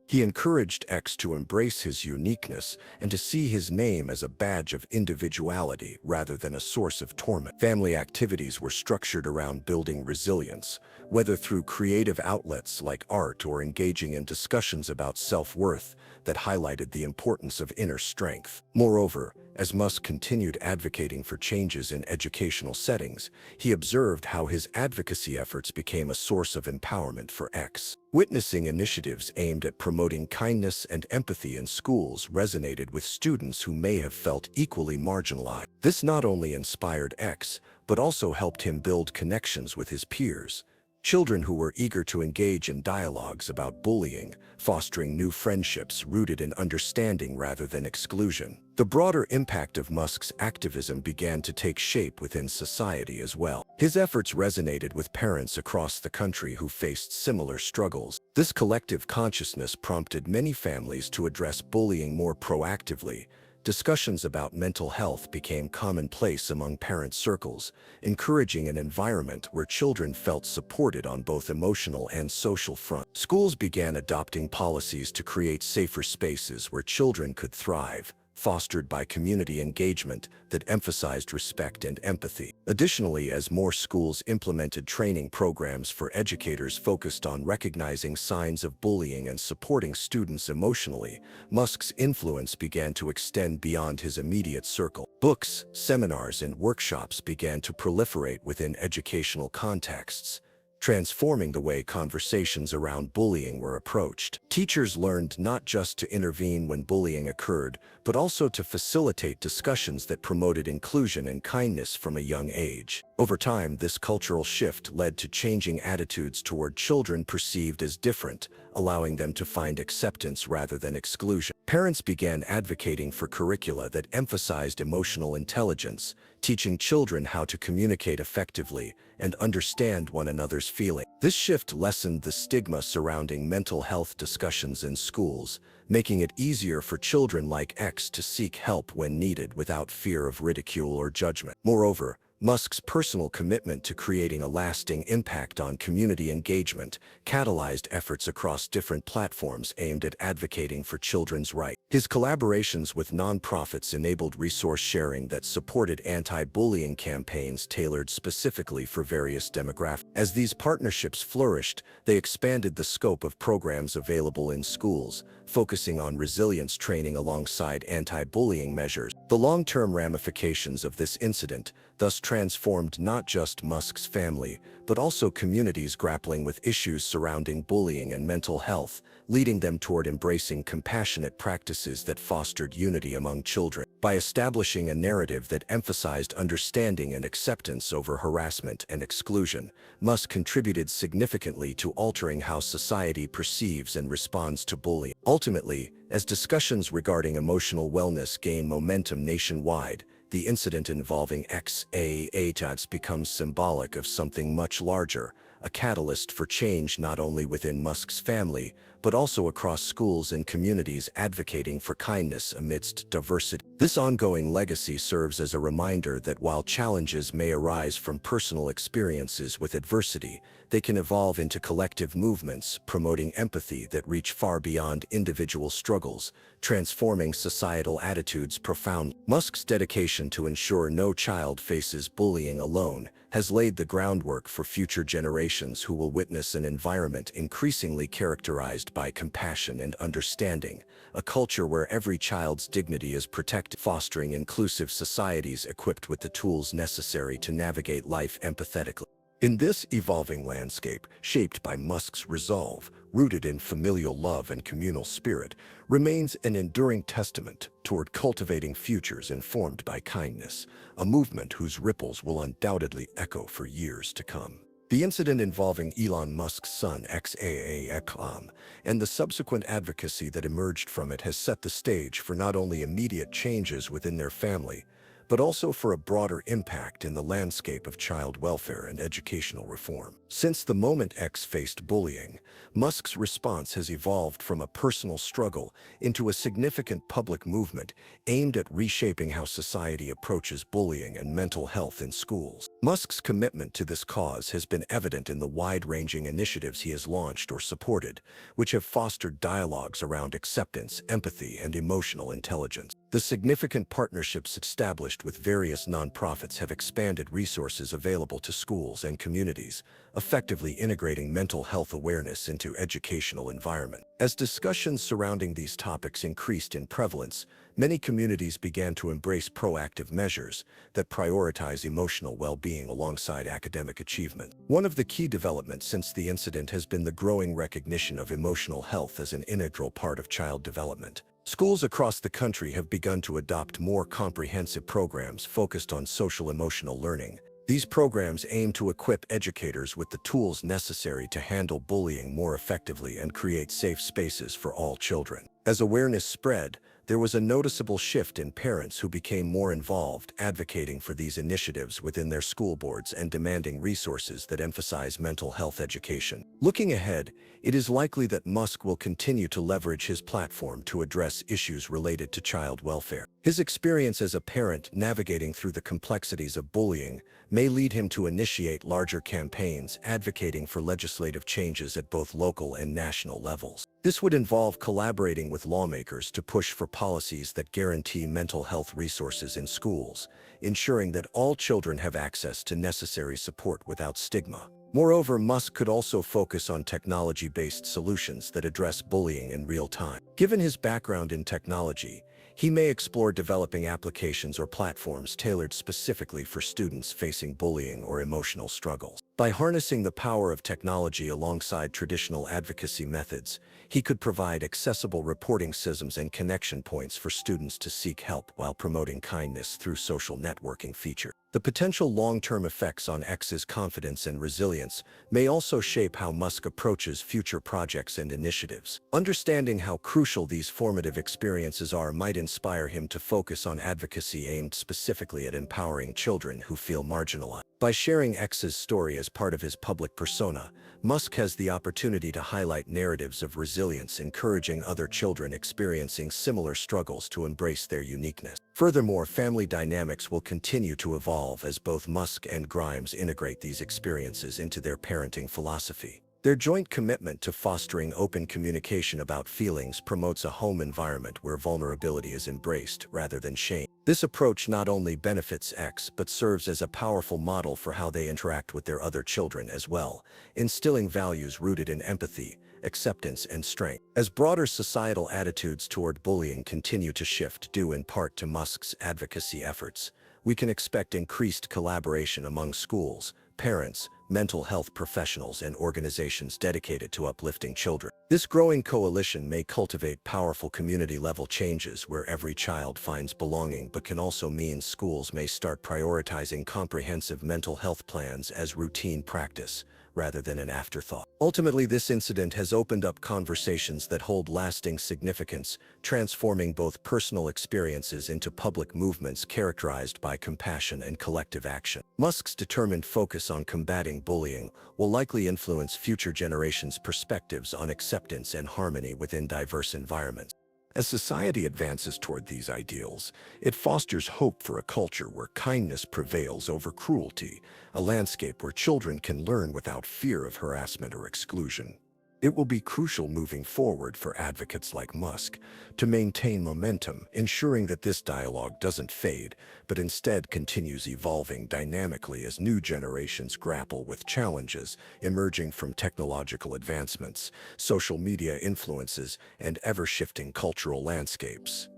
He encouraged X to embrace his uniqueness and to see his name as a badge of individuality rather than a source of torment. Family activities were structured around building resilience, whether through creative outlets like art or engaging in discussions about self-worth that highlighted the importance of inner strength. Moreover, as Musk continued advocating for changes in educational settings, he observed how his advocacy efforts became a source of empowerment for X. Witnessing initiatives aimed at promoting kindness and empathy in schools resonated with students who may have felt equally marginalized. This not only inspired X, but also helped him build connections with his peers, children who were eager to engage in dialogues about bullying, fostering new friendships rooted in understanding rather than exclusion. The broader impact of Musk's activism began to take shape within society as well. His efforts resonated with parents across the country who faced similar struggles. This collective consciousness prompted many families to address bullying more proactively. Discussions about mental health became commonplace among parent circles, encouraging an environment where children felt supported on both emotional and social fronts. Schools began adopting policies to create safer spaces where children could thrive, fostered by community engagement that emphasized respect and empathy. Additionally, as more schools implemented training programs for educators focused on recognizing signs of bullying and supporting students emotionally, Musk's influence began to extend beyond his immediate circle. Books, seminars, and workshops began to proliferate within educational contexts, transforming the way conversations around bullying were approached. Teachers learned not just to intervene when bullying occurred, but also to facilitate discussions that promoted inclusion and kindness from a young age. Over time, this cultural shift led to changing attitudes toward children perceived as different, allowing them to find acceptance rather than exclusion. Parents began advocating for curricula that emphasized emotional intelligence, teaching children how to communicate effectively and understand one another's feelings. This shift lessened the stigma surrounding mental health discussions in schools, making it easier for children like X to seek help when needed without fear of ridicule or judgment. Moreover, Musk's personal commitment to creating a lasting impact on community engagement catalyzed efforts across different platforms aimed at advocating for children's rights. His collaborations with nonprofits enabled resource sharing that supported anti-bullying campaigns tailored specifically for various demographics. As these partnerships flourished, they expanded the scope of programs available in schools, focusing on resilience training alongside anti-bullying measures. The long-term ramifications of this incident thus transformed not just Musk's family, but also communities grappling with issues surrounding bullying and mental health, leading them toward embracing compassionate practices that fostered unity among children. By establishing a narrative that emphasized understanding and acceptance over harassment and exclusion, Musk contributed significantly to altering how society perceives and responds to bullying. Ultimately, as discussions regarding emotional wellness gain momentum nationwide, the incident involving XAATATS becomes symbolic of something much larger, a catalyst for change not only within Musk's family, but also across schools and communities advocating for kindness amidst diversity. This ongoing legacy serves as a reminder that while challenges may arise from personal experiences with adversity, they can evolve into collective movements, promoting empathy that reach far beyond individual struggles, transforming societal attitudes profoundly. Musk's dedication to ensure no child faces bullying alone has laid the groundwork for future generations who will witness an environment increasingly characterized by compassion and understanding, a culture where every child's dignity is protected, fostering inclusive societies equipped with the tools necessary to navigate life empathetically. In this evolving landscape, shaped by Musk's resolve, rooted in familial love and communal spirit, remains an enduring testament toward cultivating futures informed by kindness, a movement whose ripples will undoubtedly echo for years to come. The incident involving Elon Musk's son XAATATS and the subsequent advocacy that emerged from it has set the stage for not only immediate changes within their family, but also for a broader impact in the landscape of child welfare and educational reform. Since the moment X faced bullying, Musk's response has evolved from a personal struggle into a significant public movement aimed at reshaping how society approaches bullying and mental health in schools. Musk's commitment to this cause has been evident in the wide-ranging initiatives he has launched or supported, which have fostered dialogues around acceptance, empathy, and emotional intelligence. The significant partnerships established with various nonprofits have expanded resources available to schools and communities, effectively integrating mental health awareness into educational environments. As discussions surrounding these topics increased in prevalence, many communities began to embrace proactive measures that prioritize emotional well-being alongside academic achievement. One of the key developments since the incident has been the growing recognition of emotional health as an integral part of child development. Schools across the country have begun to adopt more comprehensive programs focused on social-emotional learning. These programs aim to equip educators with the tools necessary to handle bullying more effectively and create safe spaces for all children. As awareness spread, there was a noticeable shift in parents who became more involved, advocating for these initiatives within their school boards and demanding resources that emphasize mental health education. Looking ahead, it is likely that Musk will continue to leverage his platform to address issues related to child welfare. His experience as a parent navigating through the complexities of bullying may lead him to initiate larger campaigns advocating for legislative changes at both local and national levels. This would involve collaborating with lawmakers to push for policies that guarantee mental health resources in schools, ensuring that all children have access to necessary support without stigma. Moreover, Musk could also focus on technology-based solutions that address bullying in real time. Given his background in technology, he may explore developing applications or platforms tailored specifically for students facing bullying or emotional struggles. By harnessing the power of technology alongside traditional advocacy methods, he could provide accessible reporting systems and connection points for students to seek help while promoting kindness through social networking features. The potential long-term effects on X's confidence and resilience may also shape how Musk approaches future projects and initiatives. Understanding how crucial these formative experiences are might inspire him to focus on advocacy aimed specifically at empowering children who feel marginalized. By sharing X's story as part of his public persona, Musk has the opportunity to highlight narratives of resilience, encouraging other children experiencing similar struggles to embrace their uniqueness. Furthermore, family dynamics will continue to evolve as both Musk and Grimes integrate these experiences into their parenting philosophy. Their joint commitment to fostering open communication about feelings promotes a home environment where vulnerability is embraced rather than shamed. This approach not only benefits X but serves as a powerful model for how they interact with their other children as well, instilling values rooted in empathy, acceptance, and strength. As broader societal attitudes toward bullying continue to shift due in part to Musk's advocacy efforts, we can expect increased collaboration among schools, parents, mental health professionals, and organizations dedicated to uplifting children. This growing coalition may cultivate powerful community-level changes where every child finds belonging, but can also mean schools may start prioritizing comprehensive mental health plans as routine practice, rather than an afterthought. Ultimately, this incident has opened up conversations that hold lasting significance, transforming both personal experiences into public movements characterized by compassion and collective action. Musk's determined focus on combating bullying will likely influence future generations' perspectives on acceptance and harmony within diverse environments. As society advances toward these ideals, it fosters hope for a culture where kindness prevails over cruelty, a landscape where children can learn without fear of harassment or exclusion. It will be crucial moving forward for advocates like Musk to maintain momentum, ensuring that this dialogue doesn't fade, but instead continues evolving dynamically as new generations grapple with challenges emerging from technological advancements, social media influences, and ever-shifting cultural landscapes.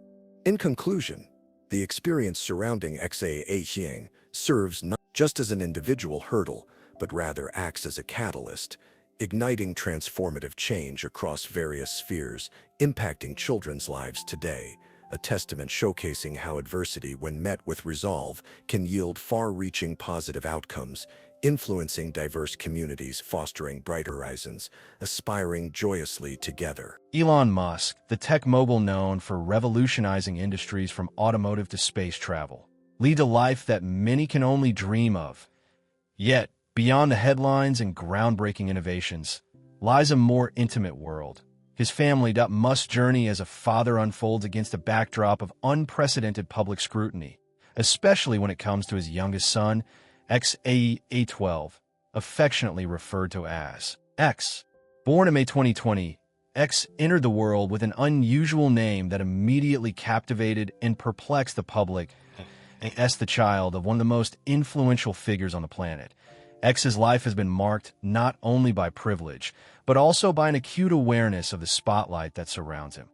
In conclusion, the experience surrounding XAA serves not just as an individual hurdle, but rather acts as a catalyst, igniting transformative change across various spheres, impacting children's lives today, a testament showcasing how adversity, when met with resolve, can yield far-reaching positive outcomes, influencing diverse communities, fostering brighter horizons, aspiring joyously together. Elon Musk, the tech mogul known for revolutionizing industries from automotive to space travel, leads a life that many can only dream of. Yet, beyond the headlines and groundbreaking innovations, lies a more intimate world. His family. Musk's journey as a father unfolds against a backdrop of unprecedented public scrutiny, especially when it comes to his youngest son, XAA12, affectionately referred to as X. Born in May 2020, X entered the world with an unusual name that immediately captivated and perplexed the public. As the child of one of the most influential figures on the planet, X's life has been marked not only by privilege, but also by an acute awareness of the spotlight that surrounds him.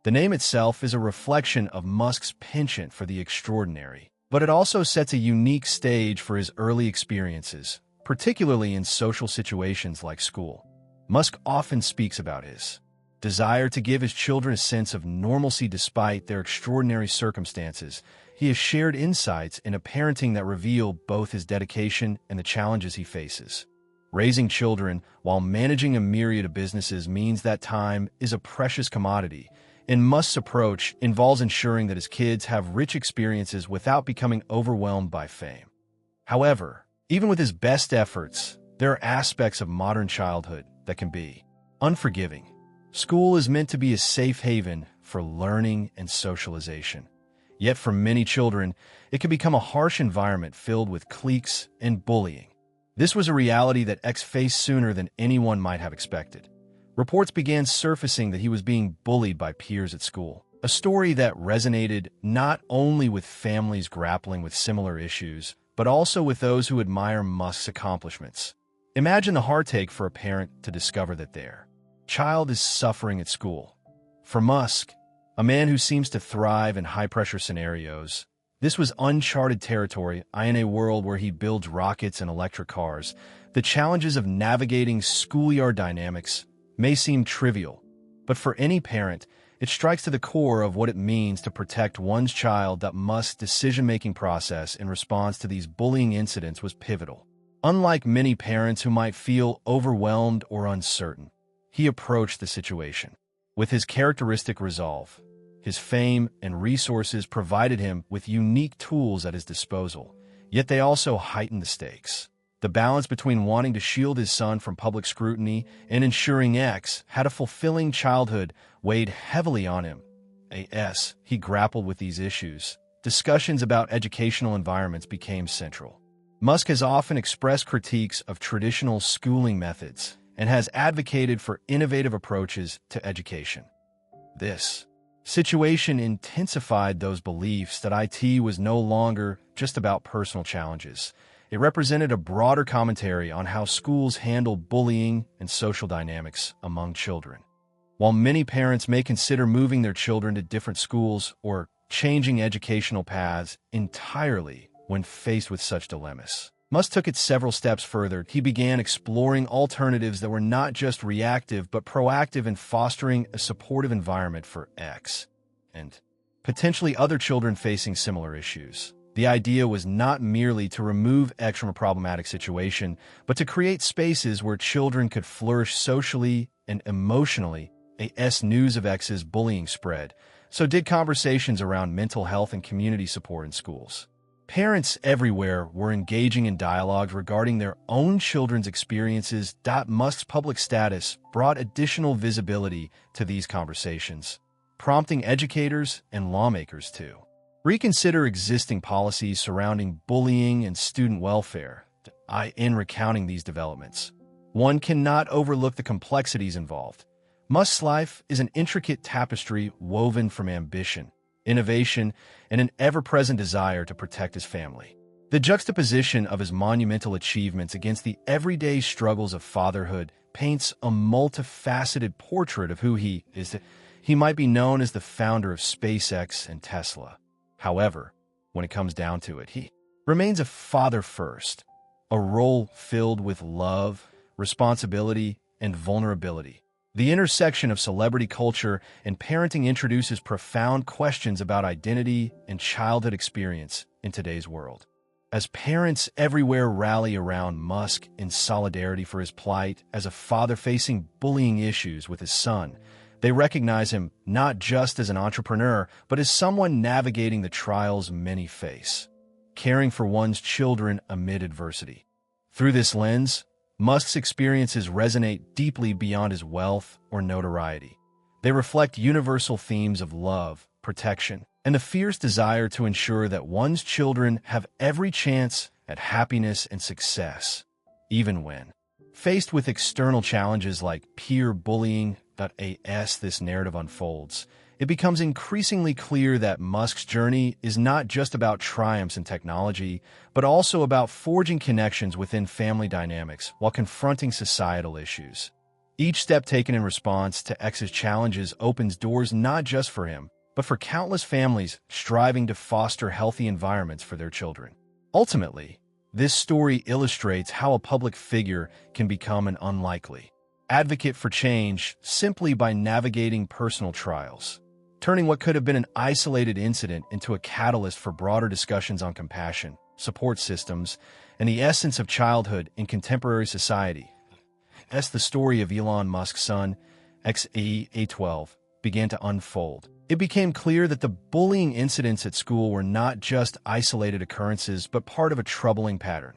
The name itself is a reflection of Musk's penchant for the extraordinary, but it also sets a unique stage for his early experiences, particularly in social situations like school. Musk often speaks about his desire to give his children a sense of normalcy despite their extraordinary circumstances. He has shared insights into parenting that reveal both his dedication and the challenges he faces. Raising children while managing a myriad of businesses means that time is a precious commodity, and Musk's approach involves ensuring that his kids have rich experiences without becoming overwhelmed by fame. However, even with his best efforts, there are aspects of modern childhood that can be unforgiving. School is meant to be a safe haven for learning and socialization. Yet for many children, it can become a harsh environment filled with cliques and bullying. This was a reality that X faced sooner than anyone might have expected. Reports began surfacing that he was being bullied by peers at school, a story that resonated not only with families grappling with similar issues, but also with those who admire Musk's accomplishments. Imagine the heartache for a parent to discover that their child is suffering at school. For Musk, a man who seems to thrive in high-pressure scenarios, this was uncharted territory. In a world where he builds rockets and electric cars, the challenges of navigating schoolyard dynamics may seem trivial, but for any parent, it strikes to the core of what it means to protect one's child. Musk's decision-making process in response to these bullying incidents was pivotal. Unlike many parents who might feel overwhelmed or uncertain, he approached the situation with his characteristic resolve. His fame and resources provided him with unique tools at his disposal, yet they also heightened the stakes. The balance between wanting to shield his son from public scrutiny and ensuring X had a fulfilling childhood weighed heavily on him. As he grappled with these issues, discussions about educational environments became central. Musk has often expressed critiques of traditional schooling methods, and has advocated for innovative approaches to education. This situation intensified those beliefs that IT was no longer just about personal challenges. It represented a broader commentary on how schools handle bullying and social dynamics among children. While many parents may consider moving their children to different schools or changing educational paths entirely when faced with such dilemmas, Musk took it several steps further. He began exploring alternatives that were not just reactive but proactive in fostering a supportive environment for X and potentially other children facing similar issues. The idea was not merely to remove X from a problematic situation, but to create spaces where children could flourish socially and emotionally. As news of X's bullying spread, so did conversations around mental health and community support in schools. Parents everywhere were engaging in dialogues regarding their own children's experiences. Musk's public status brought additional visibility to these conversations, prompting educators and lawmakers to reconsider existing policies surrounding bullying and student welfare. In recounting these developments, one cannot overlook the complexities involved. Musk's life is an intricate tapestry woven from ambition, innovation, and an ever-present desire to protect his family. The juxtaposition of his monumental achievements against the everyday struggles of fatherhood paints a multifaceted portrait of who he is. He might be known as the founder of SpaceX and Tesla. However, when it comes down to it, he remains a father first, a role filled with love, responsibility, and vulnerability. The intersection of celebrity culture and parenting introduces profound questions about identity and childhood experience in today's world. As parents everywhere rally around Musk in solidarity for his plight as a father facing bullying issues with his son, they recognize him not just as an entrepreneur, but as someone navigating the trials many face, caring for one's children amid adversity. Through this lens, Musk's experiences resonate deeply beyond his wealth or notoriety. They reflect universal themes of love, protection, and the fierce desire to ensure that one's children have every chance at happiness and success, even when faced with external challenges like peer bullying. As this narrative unfolds, it becomes increasingly clear that Musk's journey is not just about triumphs in technology, but also about forging connections within family dynamics while confronting societal issues. Each step taken in response to X's challenges opens doors not just for him, but for countless families striving to foster healthy environments for their children. Ultimately, this story illustrates how a public figure can become an unlikely advocate for change simply by navigating personal trials, turning what could have been an isolated incident into a catalyst for broader discussions on compassion, support systems, and the essence of childhood in contemporary society. As the story of Elon Musk's son, XE12, began to unfold, it became clear that the bullying incidents at school were not just isolated occurrences, but part of a troubling pattern.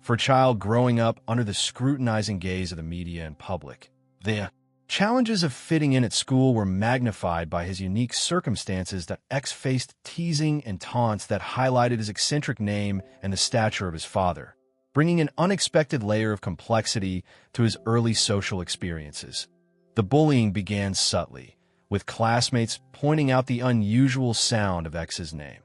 For a child growing up under the scrutinizing gaze of the media and public, the challenges of fitting in at school were magnified by his unique circumstances. That X faced teasing and taunts that highlighted his eccentric name and the stature of his father, bringing an unexpected layer of complexity to his early social experiences. The bullying began subtly, with classmates pointing out the unusual sound of X's name.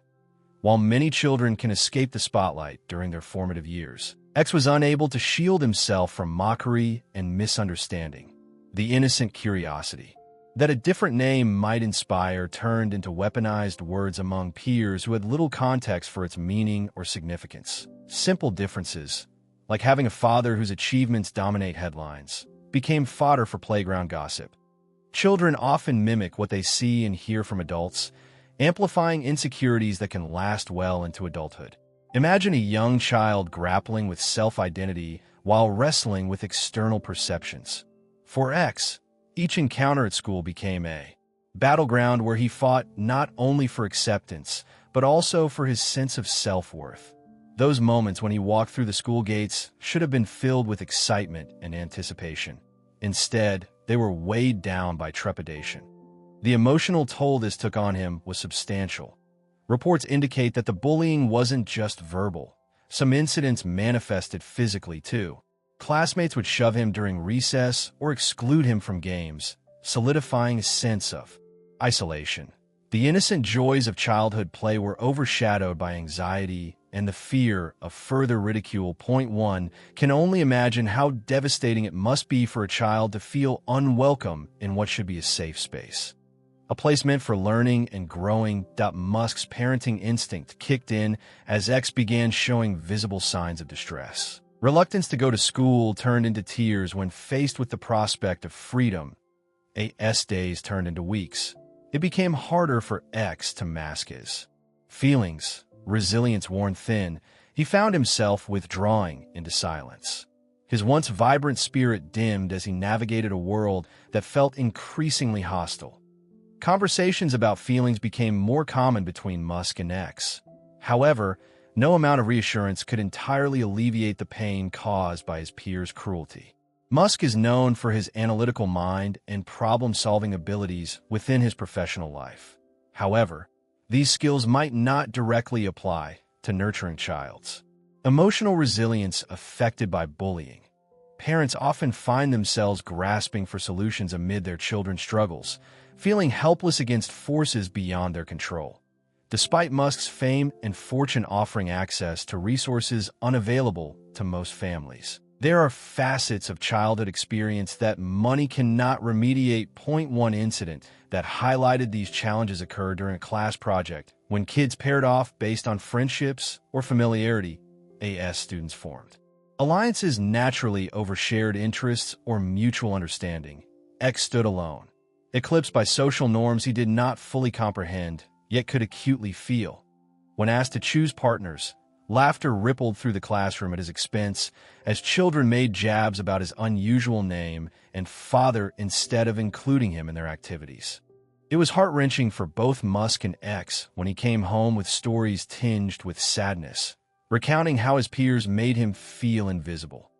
While many children can escape the spotlight during their formative years, X was unable to shield himself from mockery and misunderstanding. The innocent curiosity that a different name might inspire turned into weaponized words among peers who had little context for its meaning or significance. Simple differences, like having a father whose achievements dominate headlines, became fodder for playground gossip. Children often mimic what they see and hear from adults, amplifying insecurities that can last well into adulthood. Imagine a young child grappling with self-identity while wrestling with external perceptions. For X, each encounter at school became a battleground where he fought not only for acceptance, but also for his sense of self-worth. Those moments when he walked through the school gates should have been filled with excitement and anticipation. Instead, they were weighed down by trepidation. The emotional toll this took on him was substantial. Reports indicate that the bullying wasn't just verbal. Some incidents manifested physically too. Classmates would shove him during recess or exclude him from games, solidifying a sense of isolation. The innocent joys of childhood play were overshadowed by anxiety and the fear of further ridicule. Point 1. Can only imagine how devastating it must be for a child to feel unwelcome in what should be a safe space. A place meant for learning and growing. Musk's parenting instinct kicked in as X began showing visible signs of distress. Reluctance to go to school turned into tears when faced with the prospect of freedom. AS days turned into weeks. It became harder for X to mask his feelings. Resilience worn thin, he found himself withdrawing into silence. His once vibrant spirit dimmed as he navigated a world that felt increasingly hostile. Conversations about feelings became more common between Musk and X. However, no amount of reassurance could entirely alleviate the pain caused by his peers' cruelty. Musk is known for his analytical mind and problem-solving abilities within his professional life. However, these skills might not directly apply to nurturing child's emotional resilience affected by bullying. Parents often find themselves grasping for solutions amid their children's struggles, feeling helpless against forces beyond their control. Despite Musk's fame and fortune offering access to resources unavailable to most families, there are facets of childhood experience that money cannot remediate. Point 1 incident that highlighted these challenges occurred during a class project when kids paired off based on friendships or familiarity AS students formed. Alliances naturally over shared interests or mutual understanding. X stood alone, eclipsed by social norms he did not fully comprehend, yet could acutely feel. When asked to choose partners, laughter rippled through the classroom at his expense as children made jabs about his unusual name and father instead of including him in their activities. It was heart-wrenching for both Musk and X when he came home with stories tinged with sadness, recounting how his peers made him feel invisible.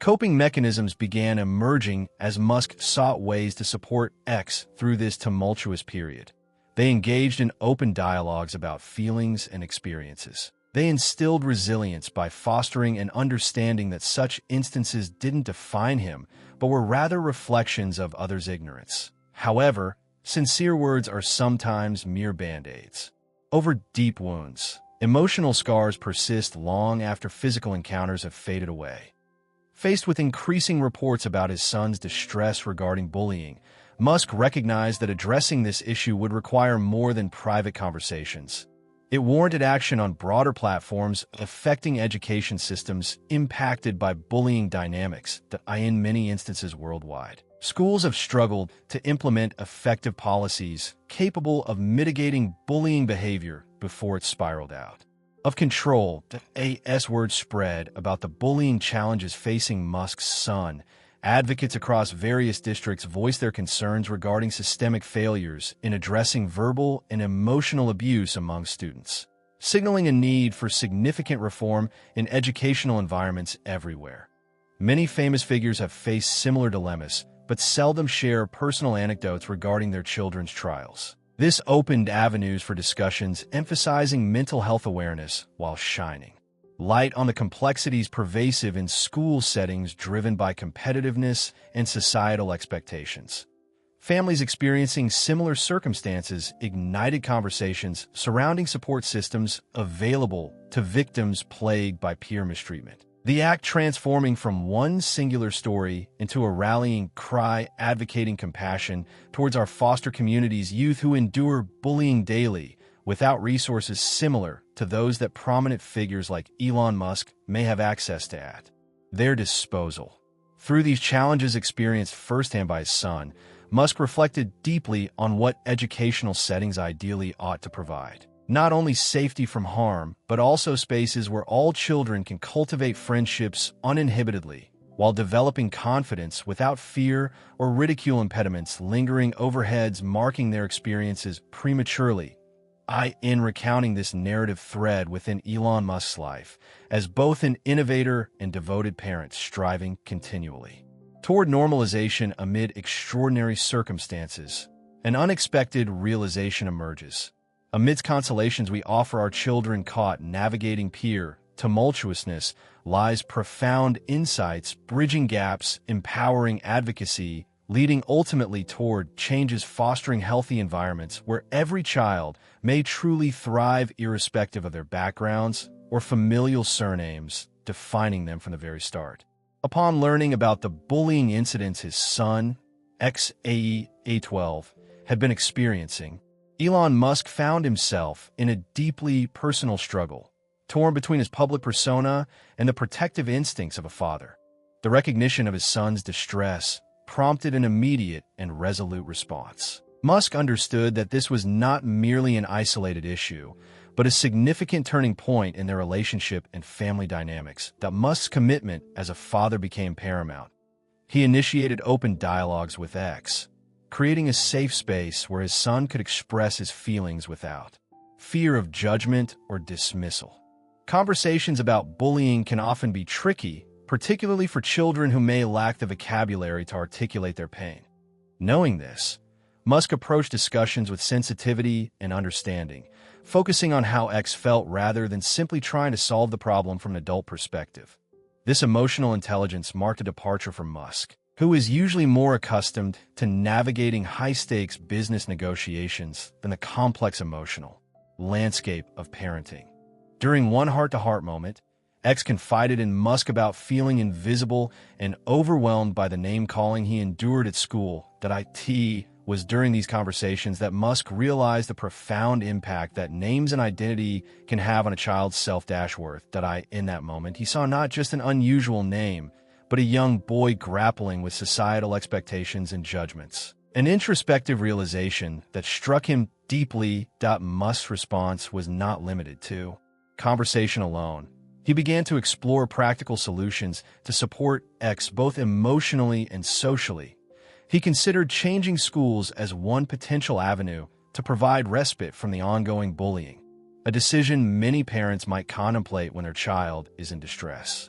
Coping mechanisms began emerging as Musk sought ways to support X through this tumultuous period. They engaged in open dialogues about feelings and experiences. They instilled resilience by fostering an understanding that such instances didn't define him, but were rather reflections of others' ignorance. However, sincere words are sometimes mere band-aids. Over deep wounds, emotional scars persist long after physical encounters have faded away. Faced with increasing reports about his son's distress regarding bullying, Musk recognized that addressing this issue would require more than private conversations. It warranted action on broader platforms affecting education systems impacted by bullying dynamics that are in many instances worldwide. Schools have struggled to implement effective policies capable of mitigating bullying behavior before it spiraled out of control. The word spread about the bullying challenges facing Musk's son. Advocates across various districts voiced their concerns regarding systemic failures in addressing verbal and emotional abuse among students, signaling a need for significant reform in educational environments everywhere. Many famous figures have faced similar dilemmas, but seldom share personal anecdotes regarding their children's trials. This opened avenues for discussions emphasizing mental health awareness while shining light on the complexities pervasive in school settings driven by competitiveness and societal expectations. Families experiencing similar circumstances ignited conversations surrounding support systems available to victims plagued by peer mistreatment. The act transforming from one singular story into a rallying cry advocating compassion towards our foster community's youth who endure bullying daily without resources similar to those that prominent figures like Elon Musk may have access to at their disposal. Through these challenges experienced firsthand by his son, Musk reflected deeply on what educational settings ideally ought to provide. Not only safety from harm, but also spaces where all children can cultivate friendships uninhibitedly, while developing confidence without fear or ridicule impediments lingering overheads marking their experiences prematurely. In recounting this narrative thread within Elon Musk's life, as both an innovator and devoted parent striving continually toward normalization amid extraordinary circumstances, an unexpected realization emerges. Amidst consolations we offer our children caught navigating peer tumultuousness lies profound insights, bridging gaps, empowering advocacy, leading ultimately toward changes fostering healthy environments where every child may truly thrive irrespective of their backgrounds or familial surnames defining them from the very start. Upon learning about the bullying incidents his son, XAE-A12, had been experiencing, Elon Musk found himself in a deeply personal struggle, torn between his public persona and the protective instincts of a father. The recognition of his son's distress prompted an immediate and resolute response. Musk understood that this was not merely an isolated issue, but a significant turning point in their relationship and family dynamics. That Musk's commitment as a father became paramount. He initiated open dialogues with X, creating a safe space where his son could express his feelings without fear of judgment or dismissal. Conversations about bullying can often be tricky, particularly for children who may lack the vocabulary to articulate their pain. Knowing this, Musk approached discussions with sensitivity and understanding, focusing on how X felt rather than simply trying to solve the problem from an adult perspective. This emotional intelligence marked a departure from Musk, who is usually more accustomed to navigating high-stakes business negotiations than the complex emotional landscape of parenting. During one heart-to-heart moment, X confided in Musk about feeling invisible and overwhelmed by the name-calling he endured at school. It was during these conversations that Musk realized the profound impact that names and identity can have on a child's self-worth. In that moment, he saw not just an unusual name, but a young boy grappling with societal expectations and judgments. An introspective realization that struck him deeply. Musk's response was not limited to conversation alone. He began to explore practical solutions to support X both emotionally and socially. He considered changing schools as one potential avenue to provide respite from the ongoing bullying, a decision many parents might contemplate when their child is in distress.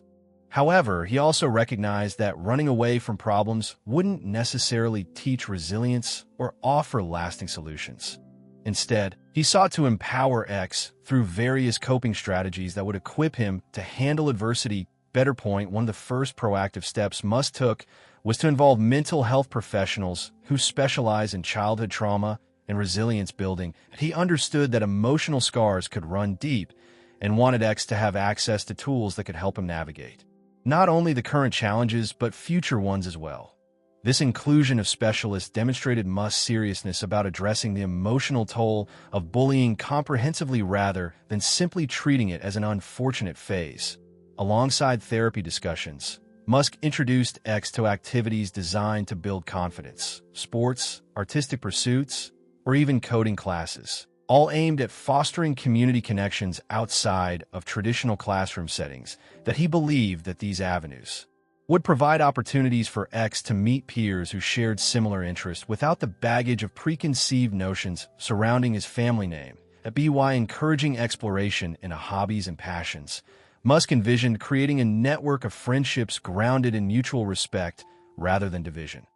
However, he also recognized that running away from problems wouldn't necessarily teach resilience or offer lasting solutions. Instead, he sought to empower X through various coping strategies that would equip him to handle adversity. One of the first proactive steps Musk took was to involve mental health professionals who specialize in childhood trauma and resilience building. He understood that emotional scars could run deep and wanted X to have access to tools that could help him navigate not only the current challenges, but future ones as well. This inclusion of specialists demonstrated Musk's seriousness about addressing the emotional toll of bullying comprehensively rather than simply treating it as an unfortunate phase. Alongside therapy discussions, Musk introduced X to activities designed to build confidence, sports, artistic pursuits, or even coding classes, all aimed at fostering community connections outside of traditional classroom settings. That he believed that these avenues would provide opportunities for X to meet peers who shared similar interests without the baggage of preconceived notions surrounding his family name. By encouraging exploration in hobbies and passions, Musk envisioned creating a network of friendships grounded in mutual respect rather than division.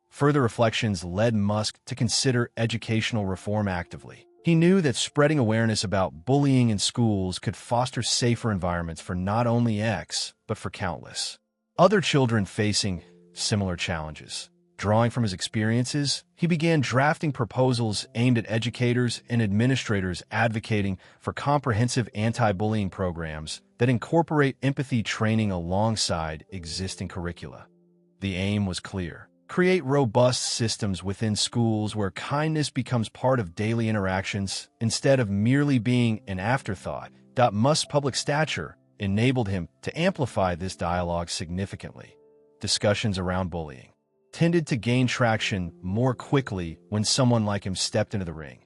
Further reflections led Musk to consider educational reform actively. He knew that spreading awareness about bullying in schools could foster safer environments for not only X, but for countless other children facing similar challenges. Drawing from his experiences, he began drafting proposals aimed at educators and administrators advocating for comprehensive anti-bullying programs that incorporate empathy training alongside existing curricula. The aim was clear: create robust systems within schools where kindness becomes part of daily interactions instead of merely being an afterthought. Musk's public stature enabled him to amplify this dialogue significantly. Discussions around bullying tended to gain traction more quickly when someone like him stepped into the ring,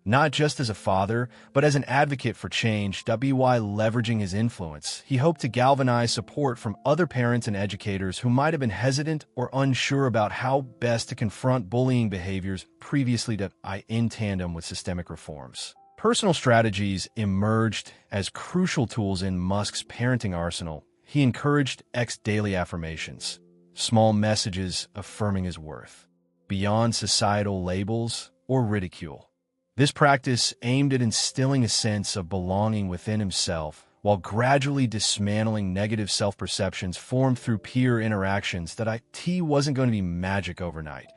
not just as a father, but as an advocate for change. By leveraging his influence, he hoped to galvanize support from other parents and educators who might have been hesitant or unsure about how best to confront bullying behaviors previously. In tandem with systemic reforms, personal strategies emerged as crucial tools in Musk's parenting arsenal. He encouraged X daily affirmations, small messages affirming his worth, beyond societal labels or ridicule. This practice aimed at instilling a sense of belonging within himself while gradually dismantling negative self-perceptions formed through peer interactions that IT wasn't going to be magic overnight.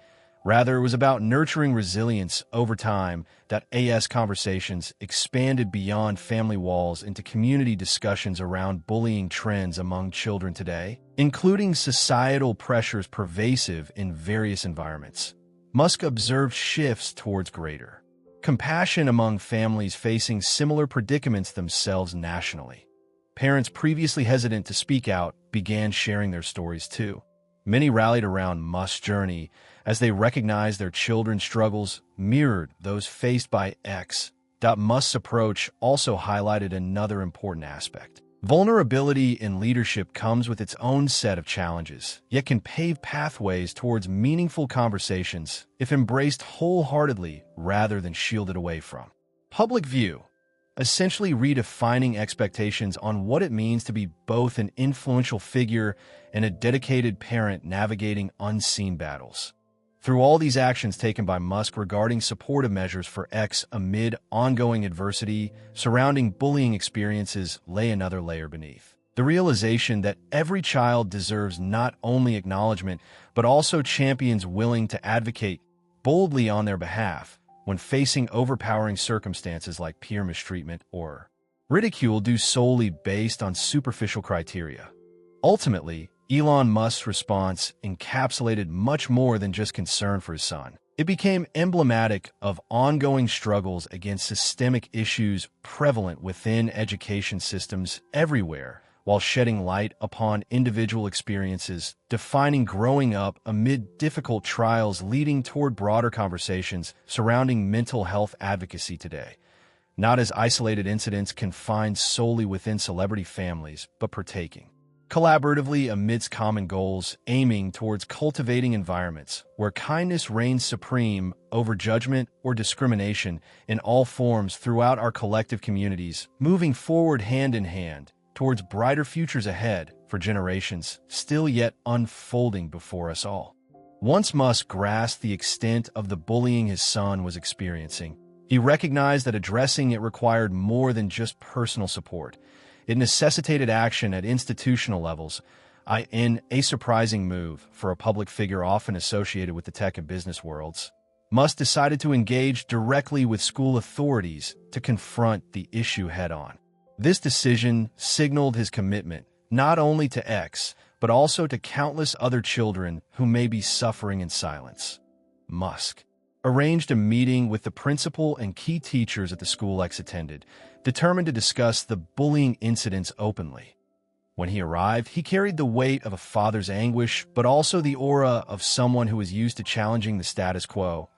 Rather, it was about nurturing resilience over time. That AS conversations expanded beyond family walls into community discussions around bullying trends among children today, including societal pressures pervasive in various environments. Musk observed shifts towards greater compassion among families facing similar predicaments themselves nationally. Parents previously hesitant to speak out began sharing their stories too. Many rallied around Musk's journey as they recognized their children's struggles mirrored those faced by X. Musk's approach also highlighted another important aspect. Vulnerability in leadership comes with its own set of challenges, yet can pave pathways towards meaningful conversations if embraced wholeheartedly rather than shielded away from. Public view, essentially redefining expectations on what it means to be both an influential figure and a dedicated parent navigating unseen battles. Through all these actions taken by Musk regarding supportive measures for X amid ongoing adversity surrounding bullying experiences lay another layer beneath. The realization that every child deserves not only acknowledgement, but also champions willing to advocate boldly on their behalf when facing overpowering circumstances like peer mistreatment or ridicule due solely based on superficial criteria. Ultimately, Elon Musk's response encapsulated much more than just concern for his son. It became emblematic of ongoing struggles against systemic issues prevalent within education systems everywhere, while shedding light upon individual experiences, defining growing up amid difficult trials leading toward broader conversations surrounding mental health advocacy today. Not as isolated incidents confined solely within celebrity families, but partaking collaboratively amidst common goals, aiming towards cultivating environments where kindness reigns supreme over judgment or discrimination in all forms throughout our collective communities, moving forward hand in hand towards brighter futures ahead for generations still yet unfolding before us all. Once Musk grasped the extent of the bullying his son was experiencing, he recognized that addressing it required more than just personal support. It necessitated action at institutional levels, in a surprising move for a public figure often associated with the tech and business worlds. Musk decided to engage directly with school authorities to confront the issue head-on. This decision signaled his commitment not only to X, but also to countless other children who may be suffering in silence. Musk arranged a meeting with the principal and key teachers at the school X attended, determined to discuss the bullying incidents openly. When he arrived, he carried the weight of a father's anguish, but also the aura of someone who was used to challenging the status quo.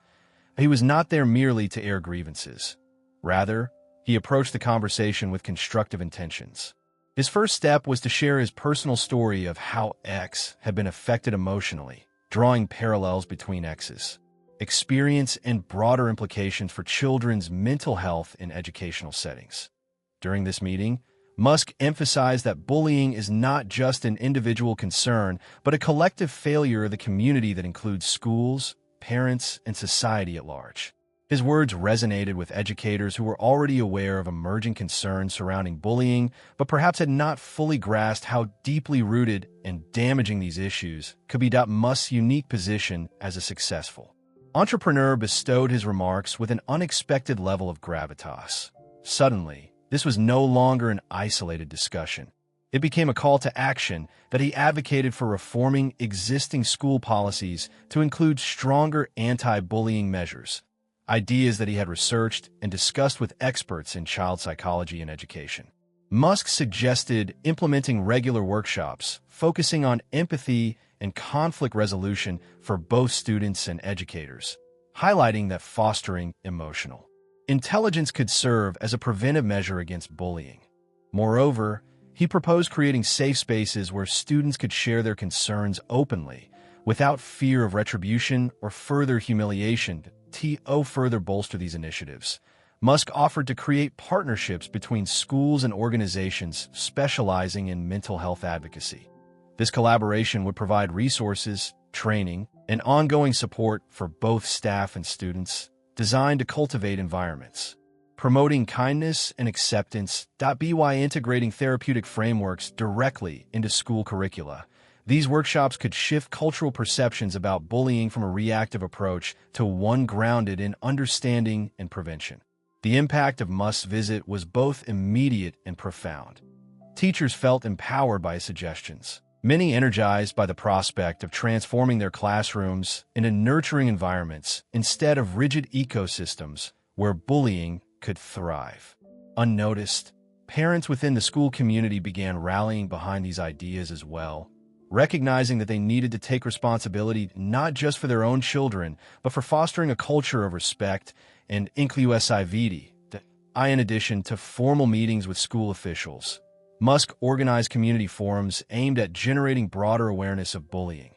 He was not there merely to air grievances. Rather, he approached the conversation with constructive intentions. His first step was to share his personal story of how X had been affected emotionally, drawing parallels between X's experience and broader implications for children's mental health in educational settings. During this meeting, Musk emphasized that bullying is not just an individual concern, but a collective failure of the community that includes schools, parents, and society at large. His words resonated with educators who were already aware of emerging concerns surrounding bullying, but perhaps had not fully grasped how deeply rooted and damaging these issues could be. Musk's unique position as a successful entrepreneur bestowed his remarks with an unexpected level of gravitas. Suddenly, this was no longer an isolated discussion. It became a call to action that he advocated for reforming existing school policies to include stronger anti-bullying measures, ideas that he had researched and discussed with experts in child psychology and education. Musk suggested implementing regular workshops focusing on empathy and conflict resolution for both students and educators, highlighting that fostering emotional intelligence could serve as a preventive measure against bullying. Moreover, he proposed creating safe spaces where students could share their concerns openly, without fear of retribution or further humiliation. To further bolster these initiatives, Musk offered to create partnerships between schools and organizations specializing in mental health advocacy. This collaboration would provide resources, training, and ongoing support for both staff and students, designed to cultivate environments promoting kindness and acceptance. By integrating therapeutic frameworks directly into school curricula, these workshops could shift cultural perceptions about bullying from a reactive approach to one grounded in understanding and prevention. The impact of Musk's visit was both immediate and profound. Teachers felt empowered by his suggestions, many energized by the prospect of transforming their classrooms into nurturing environments instead of rigid ecosystems where bullying could thrive. Unnoticed, parents within the school community began rallying behind these ideas as well, recognizing that they needed to take responsibility not just for their own children, but for fostering a culture of respect and inclusivity. In addition to formal meetings with school officials, Musk organized community forums aimed at generating broader awareness of bullying.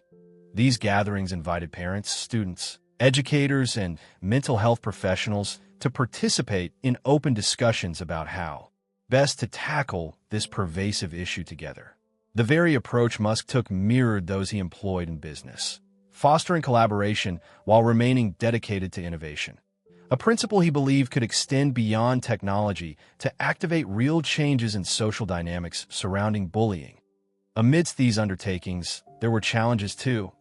These gatherings invited parents, students, educators, and mental health professionals to participate in open discussions about how best to tackle this pervasive issue together. The very approach Musk took mirrored those he employed in business, fostering collaboration while remaining dedicated to innovation, a principle he believed could extend beyond technology to activate real changes in social dynamics surrounding bullying. Amidst these undertakings, there were challenges too.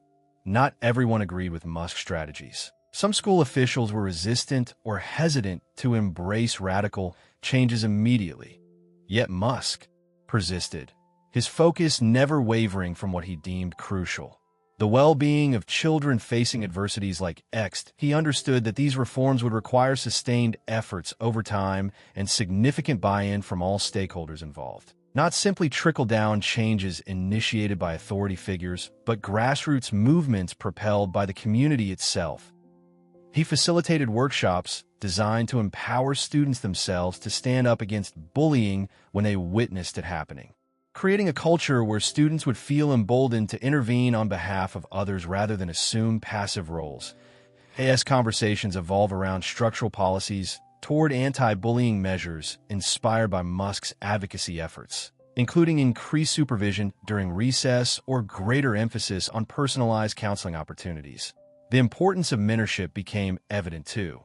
Not everyone agreed with Musk's strategies. Some school officials were resistant or hesitant to embrace radical changes immediately. Yet Musk persisted, his focus never wavering from what he deemed crucial: the well-being of children facing adversities like X. He understood that these reforms would require sustained efforts over time and significant buy-in from all stakeholders involved. Not simply trickle-down changes initiated by authority figures, but grassroots movements propelled by the community itself. He facilitated workshops designed to empower students themselves to stand up against bullying when they witnessed it happening, creating a culture where students would feel emboldened to intervene on behalf of others rather than assume passive roles. AS conversations evolve around structural policies toward anti-bullying measures inspired by Musk's advocacy efforts, including increased supervision during recess or greater emphasis on personalized counseling opportunities. The importance of mentorship became evident too.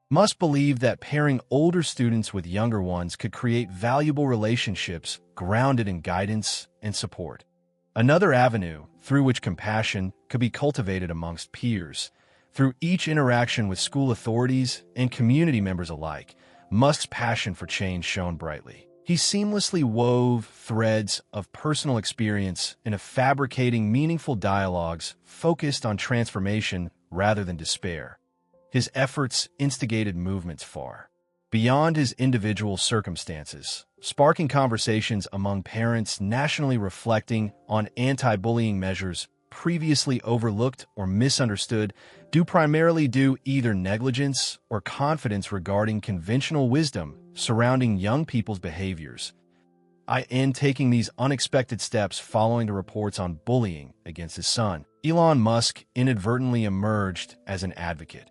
Musk believed that pairing older students with younger ones could create valuable relationships grounded in guidance and support. Another avenue through which compassion could be cultivated amongst peers. Through each interaction with school authorities and community members alike, Musk's passion for change shone brightly. He seamlessly wove threads of personal experience into fabricating meaningful dialogues focused on transformation rather than despair. His efforts instigated movements far beyond his individual circumstances, sparking conversations among parents nationally reflecting on anti-bullying measures previously overlooked or misunderstood primarily due either negligence or confidence regarding conventional wisdom surrounding young people's behaviors. In taking these unexpected steps following the reports on bullying against his son, Elon Musk inadvertently emerged as an advocate,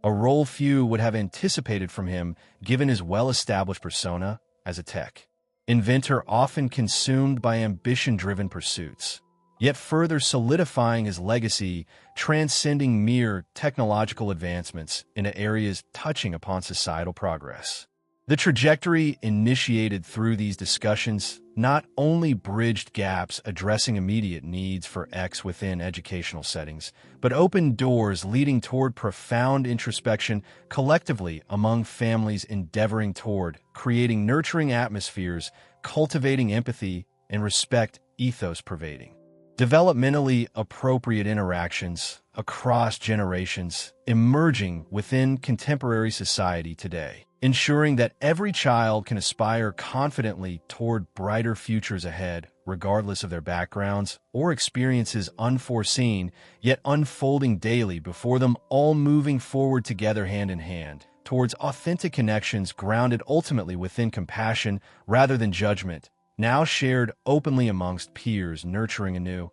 a role few would have anticipated from him given his well-established persona as a tech inventor often consumed by ambition-driven pursuits, yet further solidifying his legacy, transcending mere technological advancements into areas touching upon societal progress. The trajectory initiated through these discussions not only bridged gaps addressing immediate needs for X within educational settings, but opened doors leading toward profound introspection collectively among families endeavoring toward creating nurturing atmospheres, cultivating empathy and respect ethos pervading developmentally appropriate interactions across generations emerging within contemporary society today, ensuring that every child can aspire confidently toward brighter futures ahead, regardless of their backgrounds or experiences unforeseen, yet unfolding daily before them, all moving forward together hand in hand, towards authentic connections grounded ultimately within compassion rather than judgment, now shared openly amongst peers, nurturing anew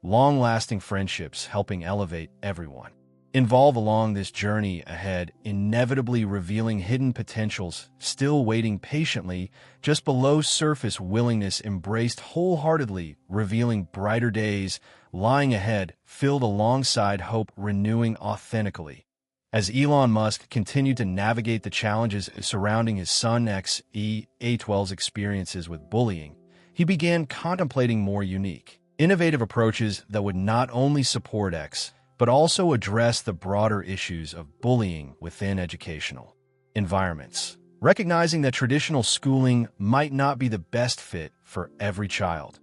long-lasting friendships, helping elevate everyone involved along this journey ahead, inevitably revealing hidden potentials still waiting patiently just below surface, willingness embraced wholeheartedly, revealing brighter days lying ahead, filled alongside hope, renewing authentically. As Elon Musk continued to navigate the challenges surrounding his son A12's experiences with bullying, he began contemplating more unique, innovative approaches that would not only support X, but also address the broader issues of bullying within educational environments, recognizing that traditional schooling might not be the best fit for every child,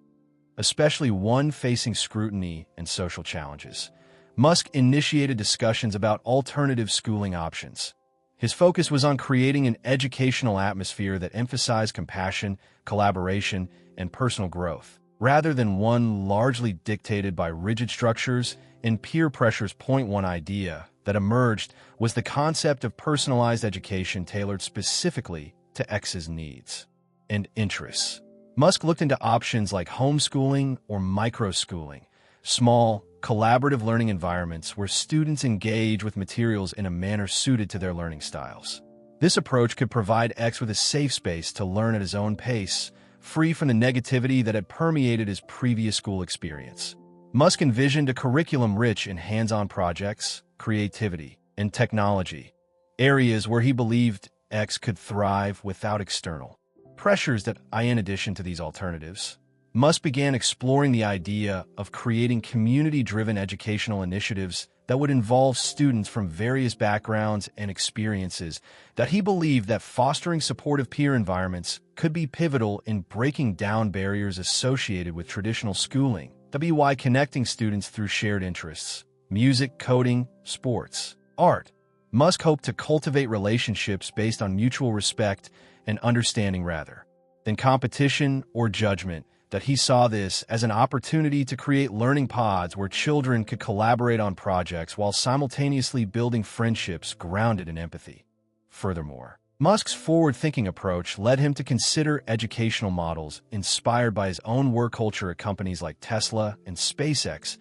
especially one facing scrutiny and social challenges. Musk initiated discussions about alternative schooling options. His focus was on creating an educational atmosphere that emphasized compassion, collaboration, and personal growth, rather than one largely dictated by rigid structures and peer pressures. One idea that emerged was the concept of personalized education tailored specifically to X's needs and interests. Musk looked into options like homeschooling or microschooling, small, collaborative learning environments where students engage with materials in a manner suited to their learning styles. This approach could provide X with a safe space to learn at his own pace, free from the negativity that had permeated his previous school experience. Musk envisioned a curriculum rich in hands-on projects, creativity, and technology, areas where he believed X could thrive without external pressures. In addition to these alternatives, Musk began exploring the idea of creating community-driven educational initiatives that would involve students from various backgrounds and experiences. He believed that fostering supportive peer environments could be pivotal in breaking down barriers associated with traditional schooling. By connecting students through shared interests, music, coding, sports, art, Musk hoped to cultivate relationships based on mutual respect and understanding rather than competition or judgment. He saw this as an opportunity to create learning pods where children could collaborate on projects while simultaneously building friendships grounded in empathy. Furthermore, Musk's forward-thinking approach led him to consider educational models inspired by his own work culture at companies like Tesla and SpaceX.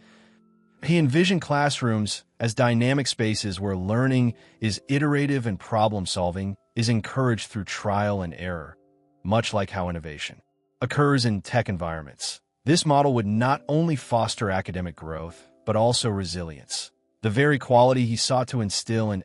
He envisioned classrooms as dynamic spaces where learning is iterative and problem-solving is encouraged through trial and error, much like how innovation occurs in tech environments. This model would not only foster academic growth, but also resilience, the very quality he sought to instill in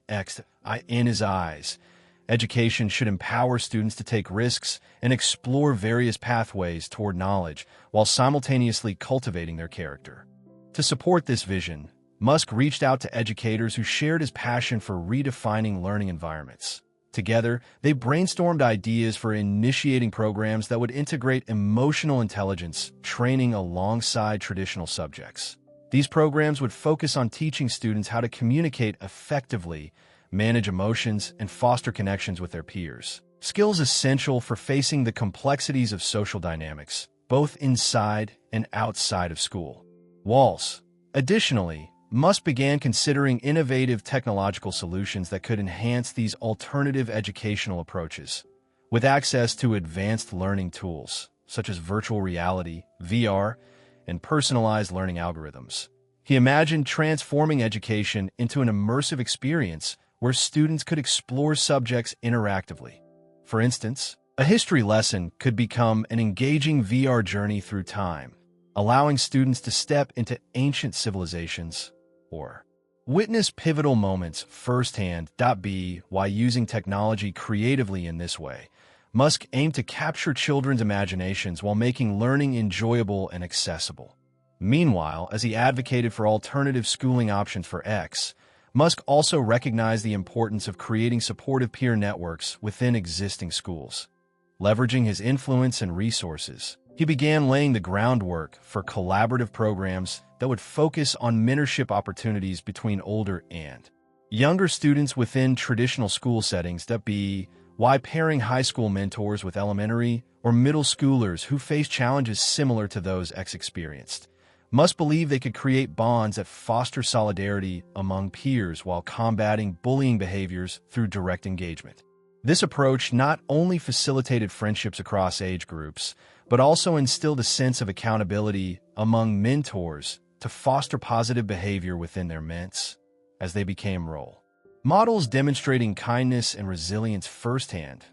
his eyes. Education should empower students to take risks and explore various pathways toward knowledge while simultaneously cultivating their character. To support this vision, Musk reached out to educators who shared his passion for redefining learning environments. Together, they brainstormed ideas for initiating programs that would integrate emotional intelligence training alongside traditional subjects. These programs would focus on teaching students how to communicate effectively, manage emotions, and foster connections with their peers, skills essential for facing the complexities of social dynamics, both inside and outside of school walls. Additionally, Musk began considering innovative technological solutions that could enhance these alternative educational approaches. With access to advanced learning tools, such as virtual reality, VR, and personalized learning algorithms, he imagined transforming education into an immersive experience where students could explore subjects interactively. For instance, a history lesson could become an engaging VR journey through time, allowing students to step into ancient civilizations or witness pivotal moments firsthand. By using technology creatively in this way, Musk aimed to capture children's imaginations while making learning enjoyable and accessible. Meanwhile, as he advocated for alternative schooling options for X, Musk also recognized the importance of creating supportive peer networks within existing schools. Leveraging his influence and resources, he began laying the groundwork for collaborative programs that would focus on mentorship opportunities between older and younger students within traditional school settings. Why pairing high school mentors with elementary or middle schoolers who face challenges similar to those X experienced. Musk believed they could create bonds that foster solidarity among peers while combating bullying behaviors through direct engagement. This approach not only facilitated friendships across age groups, but also instilled a sense of accountability among mentors to foster positive behavior within their men's as they became role models demonstrating kindness and resilience firsthand.